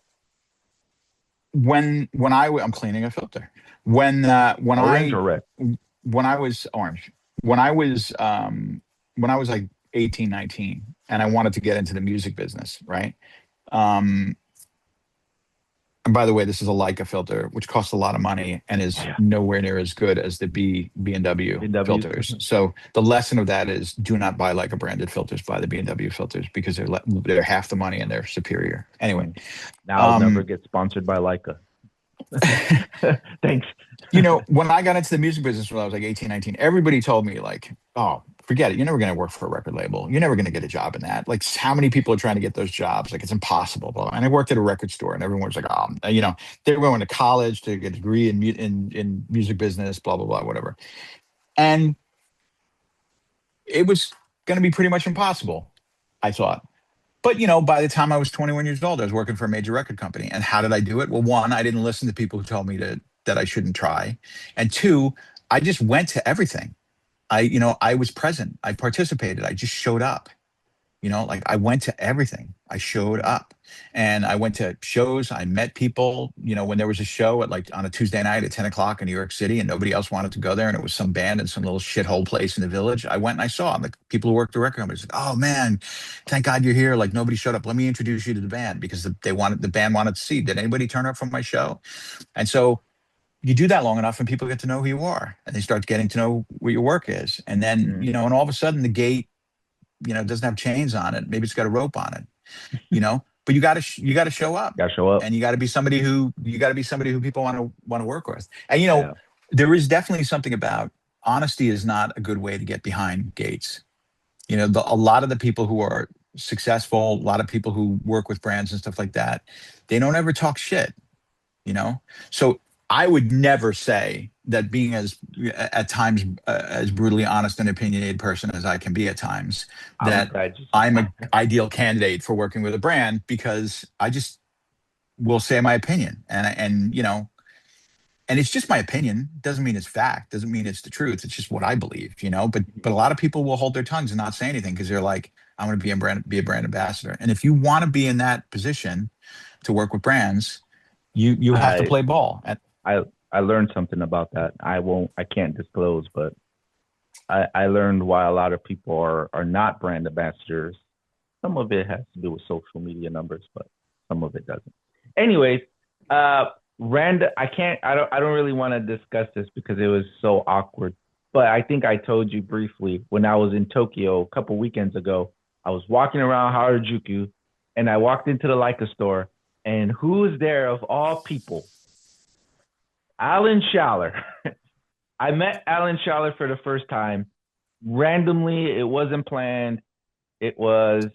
I'm cleaning a filter. When orange or red. when I was orange, when I was when I was like 18, 19, and I wanted to get into the music business, right? Um, And by the way, this is a Leica filter, which costs a lot of money and is Yeah, nowhere near as good as the B&W BWs. filters. So the lesson of that is do not buy Leica branded filters, buy the B&W filters because they're half the money and they're superior. Anyway, Now I'll never um, get sponsored by Leica. Thanks. when I got into the music business when I was like 18, 19, everybody told me like, oh, forget it. You're never going to work for a record label. You're never going to get a job in that. Like how many people are trying to get those jobs? Like it's impossible. Blah, blah. And I worked at a record store and everyone was like, oh, they were going to college to get a degree in music business, blah, blah, blah, whatever. And it was going to be pretty much impossible, I thought. But by the time I was 21 years old, I was working for a major record company. And how did I do it? Well, one, I didn't listen to people who told me that I shouldn't try. And two, I just went to everything. I was present. I participated. I just showed up. Like I went to everything. I showed up and I went to shows. I met people, when there was a show at like on a Tuesday night at 10 o'clock in New York City and nobody else wanted to go there. And it was some band in some little shithole place in the village. I went and I saw them. The people who worked the record company said, "Oh man, thank God you're here. Like nobody showed up. Let me introduce you to the band," because the band wanted to see, did anybody turn up from my show? And so you do that long enough and people get to know who you are and they start getting to know what your work is. And then, Mm. and all of a sudden the gate, doesn't have chains on it. Maybe it's got a rope on it, but you got to show up Gotta show up. and you got to be somebody who people want to work with. And, Yeah. there is definitely something about honesty is not a good way to get behind gates. A lot of the people who are successful, a lot of people who work with brands and stuff like that, they don't ever talk shit, you know? So I would never say that being at times as brutally honest and opinionated person as I can be at times, I'm that glad you said I'm that. an ideal candidate for working with a brand because I just will say my opinion and it's just my opinion. Doesn't mean it's fact. Doesn't mean it's the truth. It's just what I believe. But a lot of people will hold their tongues and not say anything because they're like, I'm going to be a brand ambassador. And if you want to be in that position to work with brands, you have to I play ball. And I learned something about that. I can't disclose, but I learned why a lot of people are not brand ambassadors. Some of it has to do with social media numbers, but some of it doesn't. Anyways, I don't really want to discuss this because it was so awkward. But I think I told you briefly when I was in Tokyo a couple weekends ago. I was walking around Harajuku, and I walked into the Leica store, and who's there of all people? Alan Schaller. I met Alan Schaller for the first time randomly. It wasn't planned. It was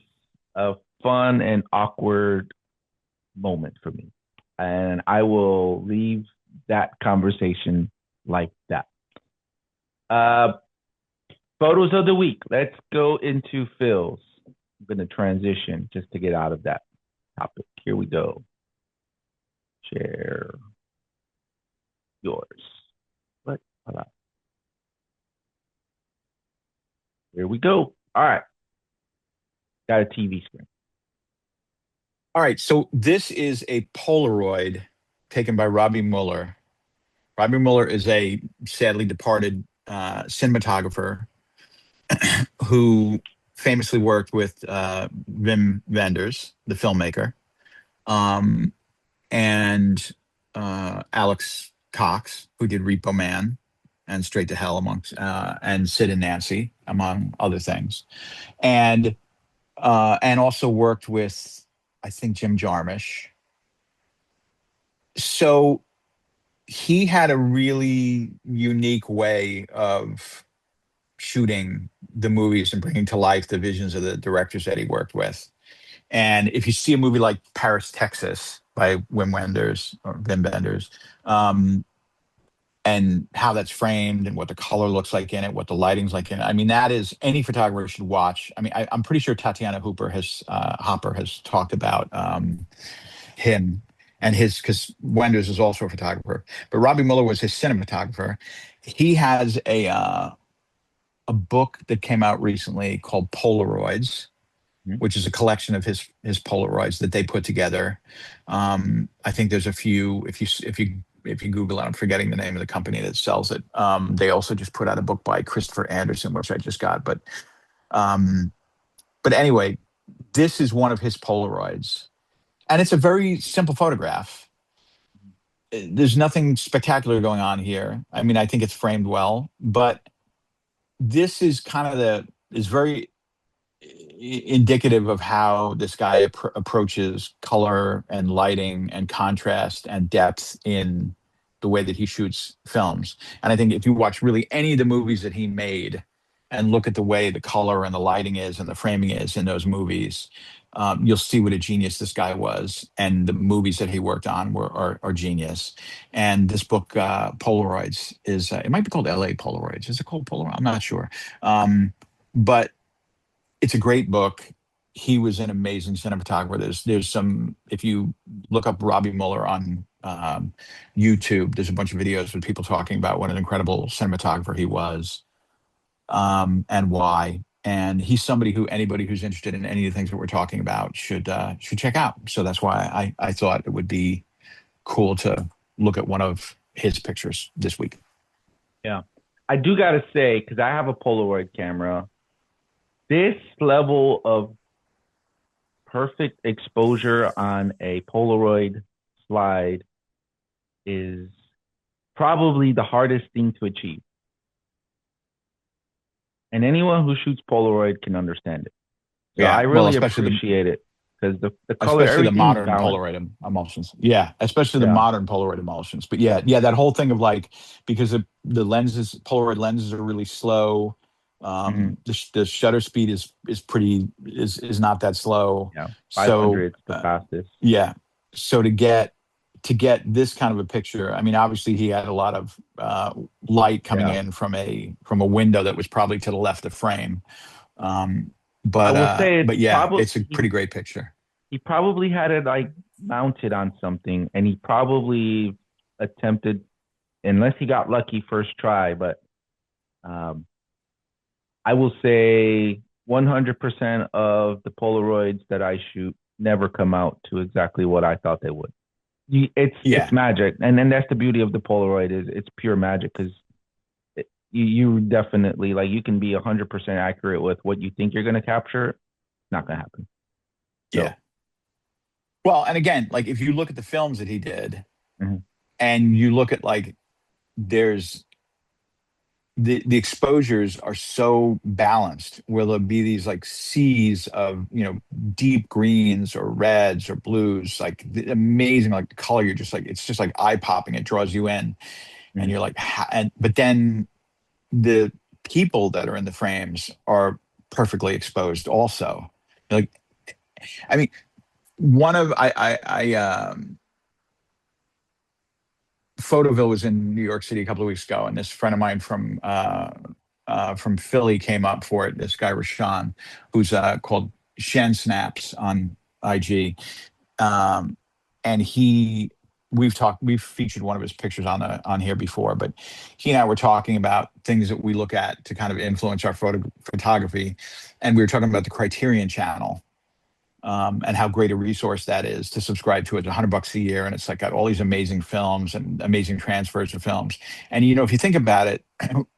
a fun and awkward moment for me. And I will leave that conversation like that. Photos of the week. Let's go into Phil's. I'm going to transition just to get out of that topic. Here we go. Share yours. What? Hold on. Here we go. All right. Got a TV screen. all right, so this is a Polaroid taken by Robbie Mueller. Robbie Mueller is a sadly departed cinematographer who famously worked with Wim Wenders, the filmmaker, um, and Alex Cox, who did Repo Man and Straight to Hell, and Sid and Nancy, among other things, and also worked with, I think, Jim Jarmusch. So he had a really unique way of shooting the movies and bringing to life the visions of the directors that he worked with. And if you see a movie like Paris, Texas by Wim Wenders or Wim Wenders, and how that's framed and what the color looks like in it, what the lighting's like in it. I mean, that is any photographer should watch. I mean, I'm pretty sure Tatiana Hopper has talked about him and because Wenders is also a photographer, but Robbie Mueller was his cinematographer. He has a book that came out recently called Polaroids, which is a collection of his Polaroids that they put together. I think there's a few. If you Google it, I'm forgetting the name of the company that sells it. They also just put out a book by Christopher Anderson, which I just got. But anyway, this is one of his Polaroids, and it's a very simple photograph. There's nothing spectacular going on here. I mean, I think it's framed well, but this is is very indicative of how this guy approaches color and lighting and contrast and depth in the way that he shoots films. And I think if you watch really any of the movies that he made and look at the way the color and the lighting is and the framing is in those movies, you'll see what a genius this guy was. And the movies that he worked on are genius. And this book, Polaroids, it might be called LA Polaroids. Is it called Polaroid? I'm not sure. But it's a great book. He was an amazing cinematographer. There's some, if you look up Robbie Mueller on YouTube, there's a bunch of videos with people talking about what an incredible cinematographer he was, and why. And he's somebody who anybody who's interested in any of the things that we're talking about should check out. So that's why I thought it would be cool to look at one of his pictures this week. Yeah. I do gotta say, because I have a Polaroid camera, this level of perfect exposure on a Polaroid slide is probably the hardest thing to achieve. And anyone who shoots Polaroid can understand it. So I Yeah, well, really appreciate it because the color, especially the everything's modern balanced. Polaroid emulsions. Yeah, especially the Yeah. modern Polaroid emulsions. But yeah, that whole thing of like, because the lenses, Polaroid lenses are really slow. Hmm. The shutter speed is pretty is not that slow. Yeah. So 500 is the fastest. yeah, so to get this kind of a picture, I mean, obviously he had a lot of light coming Yeah. in from a window that was probably to the left of frame. Um, I will say but it's yeah, probably it's a pretty great picture. he probably had it like mounted on something and he probably attempted, unless he got lucky first try, but um, I will say 100% of the Polaroids that I shoot never come out to exactly what I thought they would. It's Yeah, magic, and then that's the beauty of the Polaroid is it's pure magic because you definitely like you can be 100% accurate with what you think you're going to capture. It's not going to happen. yeah. So, Well, and again, like if you look at the films that he did, mhm. and you look at like there's the exposures are so balanced where there'll be these like seas of deep greens or reds or blues, like the amazing like color. You're just like it's just like eye popping. It draws you in, and Mhm. you're like, and but then the people that are in the frames are perfectly exposed also. Like, I mean, one of Photoville was in New York City a couple of weeks ago, and this friend of mine from Philly came up for it. This guy Rashawn, who's called Shen Snaps on IG, um, and we've featured one of his pictures on here before, but he and I were talking about things that we look at to kind of influence our photography, and we were talking about the Criterion Channel, and how great a resource that is to subscribe to it. $100 a year, and it's like got all these amazing films and amazing transfers of films. And if you think about it,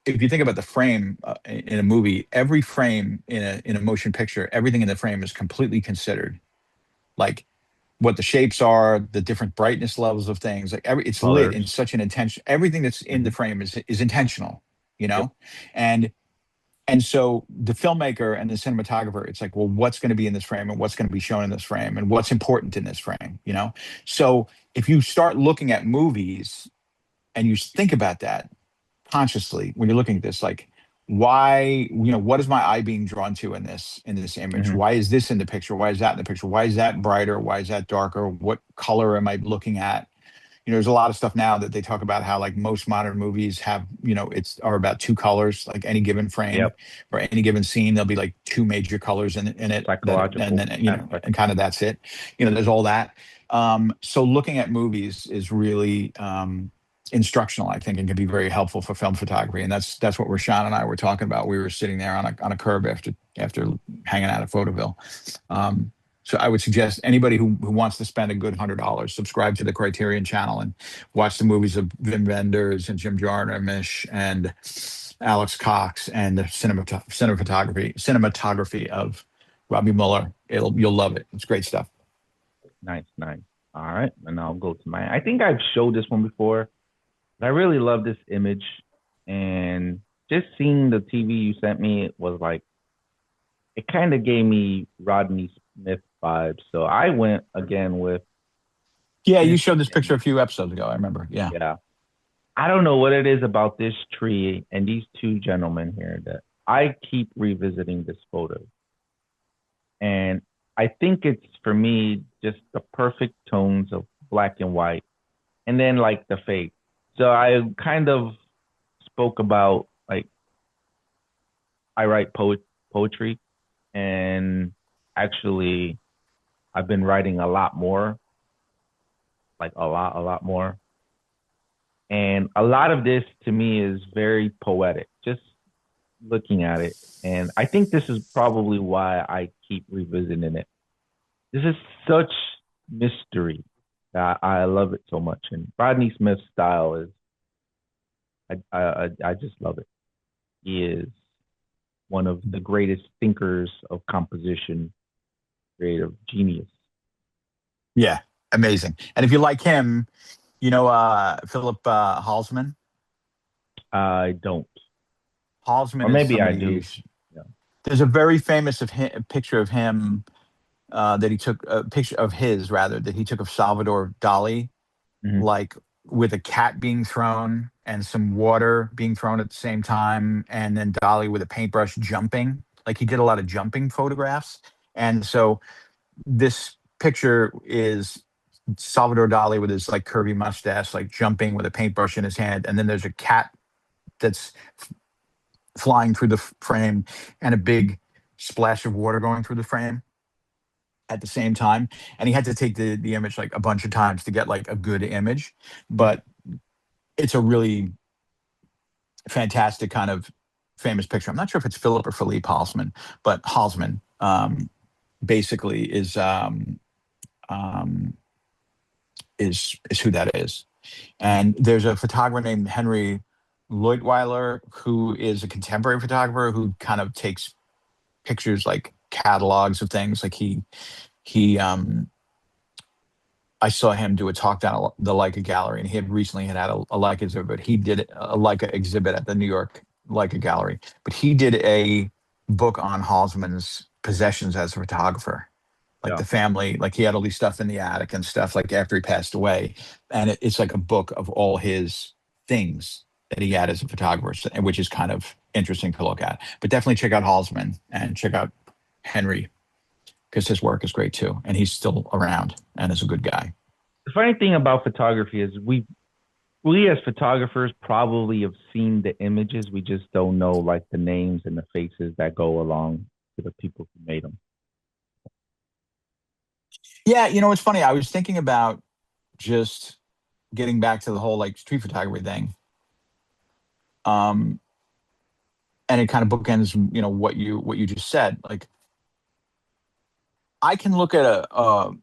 if you think about the frame in a movie, every frame in a motion picture, everything in the frame is completely considered. Like what the shapes are, the different brightness levels of things. Like it's lit in Colors. such an intention. Everything that's in the Hmm. frame is intentional. You Yep. know, and and so the filmmaker and the cinematographer, it's like, well, what's going to be in this frame and what's going to be shown in this frame and what's important in this frame? So if you start looking at movies and you think about that consciously when you're looking at this, like, why, what is my eye being drawn to in this image? Hmm. Why is this in the picture? Why is that in the picture? Why is that brighter? Why is that darker? What color am I looking at? There's a lot of stuff now that they talk about how like most modern movies have, are about two colors, like any given frame Yep. or any given scene, there'll be like two major colors in it and Psychological then, aspect. and kind of that's it. There's all that. So looking at movies is really instructional, I think, and can be very helpful for film photography. And that's what Rashawn and I were talking about. We were sitting there on a curb after hanging out at Photoville. So I would suggest anybody who wants to spend a good $100, subscribe to the Criterion Channel and watch the movies of Wim Wenders and Jim Jarmusch and Alex Cox and the cinematography of Robbie Mueller. You'll love it. It's great stuff. Nice, nice. All right, and I'll go to mine. I think I've showed this one before. I really love this image, and just seeing the TV you sent me, it was like it kind of gave me Rodney Smith vibes. So I went again with Yeah, you this. showed this picture a few episodes ago. I remember. Yeah. Yeah, I don't know what it is about this tree and these two gentlemen here that I keep revisiting this photo. And I think it's for me just the perfect tones of black and white and then like the fade. So I kind of spoke about like I write poetry and actually I've been writing a lot more, like a lot more. And a lot of this to me is very poetic. Just looking at it, and I think this is probably why I keep revisiting it. This is such mystery. I love it so much, and Rodney Smith's style is I just love it. He is one of the greatest thinkers of composition, creative genius. Yeah, amazing. And if you like him, you know Philip Halsman. I don't, or Halsman is maybe I somebody you do. should. Yeah. There's a very famous picture of him that he took a picture of his rather that he took of Salvador Dali, Mhm. like with a cat being thrown and some water being thrown at the same time, and then Dali with a paintbrush jumping. Like he did a lot of jumping photographs, and so this picture is Salvador Dali with his like curvy mustache, like jumping with a paintbrush in his hand, and then there's a cat that's flying through the frame and a big splash of water going through the frame at the same time. And he had to take the image like a bunch of times to get like a good image, but it's a really fantastic kind of famous picture. I'm not sure if it's Philip or Philippe Halsman, but Halsman basically um, is who that is. And there's a photographer named Henry Leutwiler who is a contemporary photographer who kind of takes pictures like catalogs of things. Like he I saw him do a talk down at the Leica Gallery, and he had recently had a Leica exhibit. He did a Leica exhibit at the New York Leica Gallery, but he did a book on Halsman's possessions as a photographer, like Yeah. the family, like he had all these stuff in the attic and stuff like after he passed away, and it's like a book of all his things that he had as a photographer, which is kind of interesting to look at. But definitely check out Halsman and check out Henry because his work is great too, and he's still around and is a good guy. The funny thing about photography is we as photographers probably have seen the images. We just don't know like the names and the faces that go along to the people who made them. Yeah, you know, it's funny. I was thinking about just getting back to the whole like street photography thing. Um, and it kind of bookends, you know, what you just said. Like I can look at a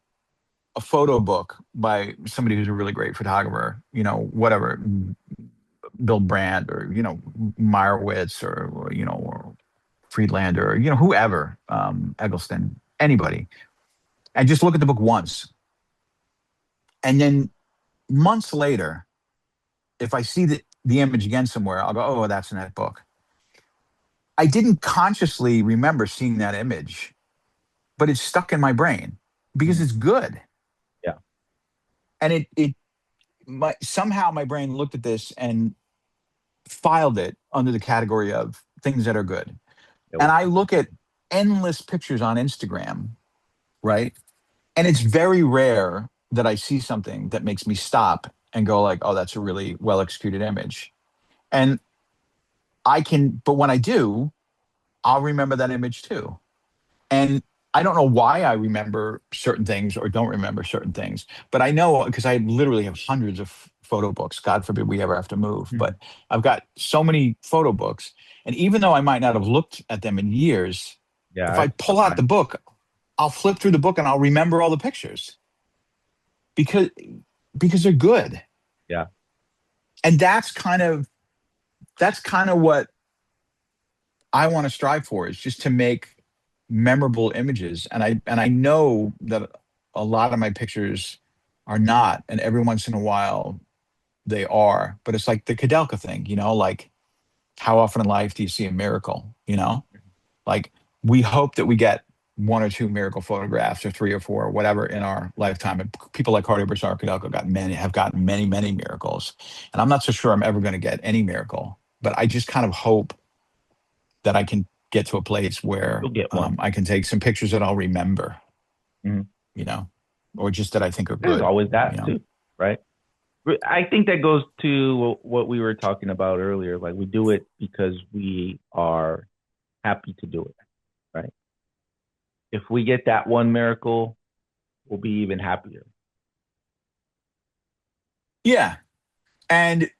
photo book by somebody who's a really great photographer, you know, whatever, Bill Brandt or, you know, Meyerowitz or you know, or Friedlander or, you know, whoever, Eggleston, anybody, and just look at the book once. And then months later, if I see the image again somewhere, I'll go, oh, that's in that book. I didn't consciously remember seeing that image, but it's stuck in my brain because Mhm. it's good. Yeah. And somehow my brain looked at this and filed it under the category of things that are good. And Yo. I look at endless pictures on Instagram, right? And it's very rare that I see something that makes me stop and go like, oh, that's a really well executed image. And but when I do, I'll remember that image too. And I don't know why I remember certain things or don't remember certain things, but I know because I literally have hundreds of photo books. God forbid we ever have to move, but Mhm. I've got so many photo books. And even though I might not have looked at them in years, if Yeah, I it's pull out the fine. book, I'll flip through the book and I'll remember all the pictures because they're good. Yeah. And that's kind of what I want to strive for is just to make memorable images. And I know that a lot of my pictures are not, and every once in a while they are. But it's like the Kadelka thing, you know, like how often in life do you see a miracle? You know, like we hope that we get one or two miracle photographs or three or four or whatever in our lifetime. And people like Carter Bernard Kadelka have gotten many, many miracles. And I'm not so sure I'm ever going to get any miracle, but I just kind of hope that I can get to a place where You'll get one. I can take some pictures that I'll remember, Mhm. you know, or just that I think are There's good, always you that know. too, right? I think that goes to what we were talking about earlier. Like we do it because we are happy to do it, right? If we get that one miracle, we'll be even happier. Yeah. And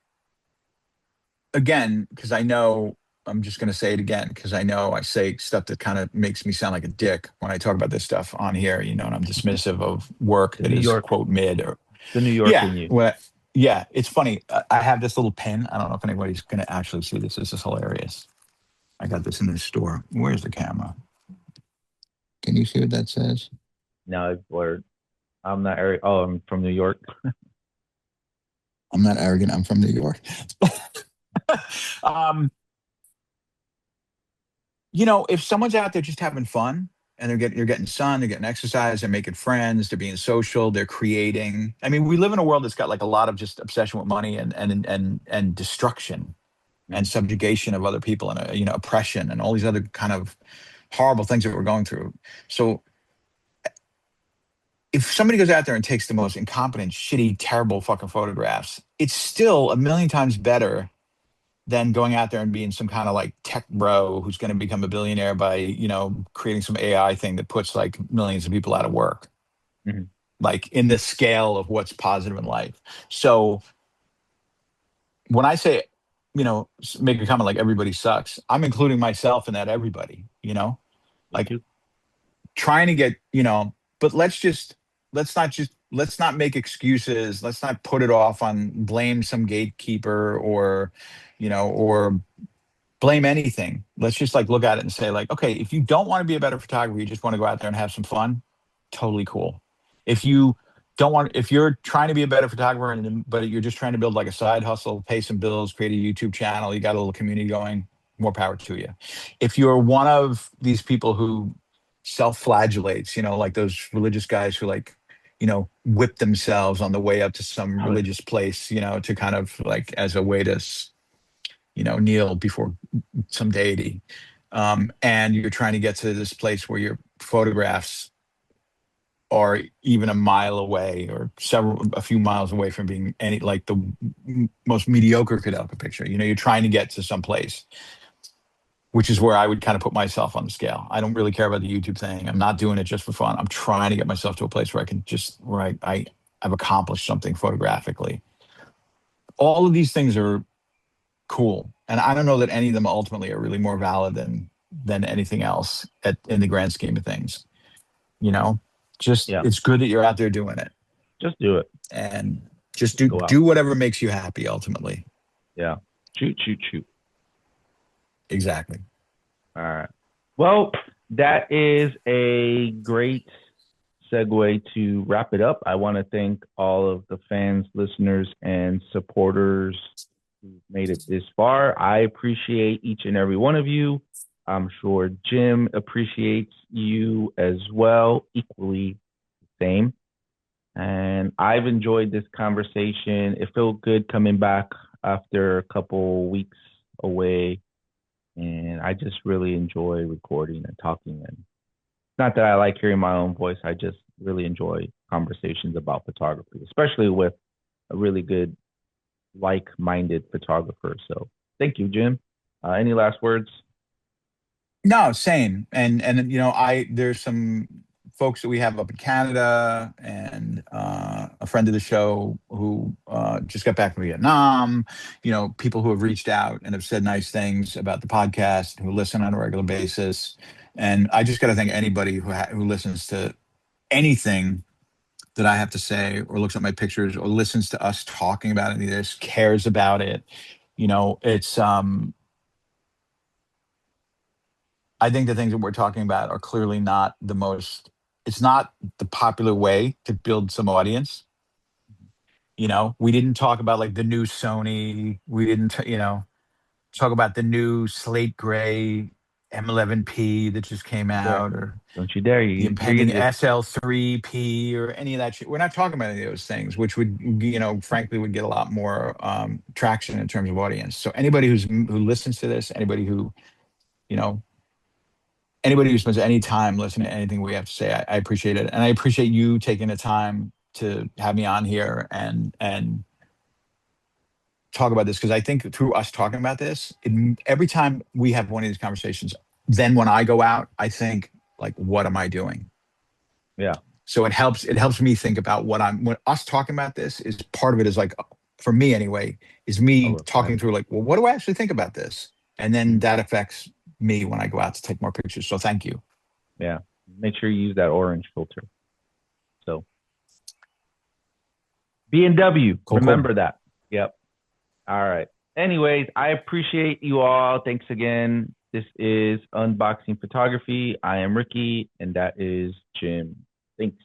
again, because I know I'm just going to say it again because I know I say stuff that kind of makes me sound like a dick when I talk about this stuff on here, and I'm dismissive of work The that New is York, quote mid or the New York yeah. in you. Well, yeah, it's funny. I have this little pin. I don't know if anybody's going to actually see this. This is hilarious. I got this in the store. Where's the camera? Can you see what that says? No, it's blurred. I'm not Eric. Oh, I'm from New York. I'm not arrogant. I'm from New York. um, if someone's out there just having fun and you're getting sun, they're getting exercise, they're making friends, they're being social, they're creating. I mean, we live in a world that's got like a lot of just obsession with money and destruction and Mhm. subjugation of other people and oppression and all these other kind of horrible things that we're going through. So if somebody goes out there and takes the most incompetent, shitty, terrible fucking photographs, it's still a million times better than going out there and being some kind of like tech bro who's going to become a billionaire by, creating some AI thing that puts like millions of people out of work, Mhm. like in the scale of what's positive in life. So when I say, make a comment like everybody sucks, I'm including myself in that everybody, Me like too. trying to get, but let's not make excuses. Let's not put it off on blame some gatekeeper or blame anything. Let's just like look at it and say like, okay, if you don't want to be a better photographer, you just want to go out there and have some fun, totally cool. If you don't want, if you're trying to be a better photographer but you're just trying to build like a side hustle, pay some bills, create a YouTube channel, you got a little community going, more power to you. If you're one of these people who self-flagellates, like those religious guys who like, whip themselves on the way up to some Oh, religious place, to kind of like as a way to kneel before some deity, and you're trying to get to this place where your photographs are even a mile away or a few miles away from being any like the most mediocre Kadelka picture. You're trying to get to some place, which is where I would kind of put myself on the scale. I don't really care about the YouTube thing. I'm not doing it just for fun. I'm trying to get myself to a place where I can just where I've accomplished something photographically. All of these things are cool. And I don't know that any of them ultimately are really more valid than anything else in the grand scheme of things. You know, just yeah. it's good that you're out there doing it Just do it. and just Go out. do whatever makes you happy ultimately. Yeah. Shoot, shoot, shoot. Exactly. All right. Well, that is a great segue to wrap it up. I want to thank all of the fans, listeners, and supporters who made it this far. I appreciate each and every one of you. I'm sure Jim appreciates you as well, equally the same. And I've enjoyed this conversation. It felt good coming back after a couple weeks away. And I just really enjoy recording and talking. And not that I like hearing my own voice, I just really enjoy conversations about photography, especially with a really good, like minded photographer. So thank you, Jim. Any last words? No, same. And I there's some folks that we have up in Canada and a friend of the show who just got back from Vietnam. People who have reached out and have said nice things about the podcast, who listen on a regular basis. And I just got to thank anybody who listens to anything that I have to say, or looks at my pictures, or listens to us talking about any of this, cares about it. It's I think the things that we're talking about are clearly not it's not the popular way to build some audience. We didn't talk about like the new Sony. We didn't, talk about the new slate gray M11P that just came There. out or Don't you dare. the You impending just, SL3P or any of that shit. We're not talking about any of those things, which would, frankly, would get a lot more traction in terms of audience. So anybody who listens to this, you know, anybody who spends any time listening to anything we have to say, I appreciate it, and I appreciate you taking the time to have me on here and talk about this because I think through us talking about this, every time we have one of these conversations, then when I go out, I think like, what am I doing? yeah. So it helps me think about when us talking about this is part of it is like for me anyway, is A me talking reflection. through like, well, what do I actually think about this? And then that affects me when I go out to take more pictures. So thank you. Yeah. Make sure you use that orange filter. So B&W, Cool, remember cool. that. Yep. All right. Anyways, I appreciate you all. Thanks again. This is Unboxing Photography. I am Ricky, and that is Jim. Thanks.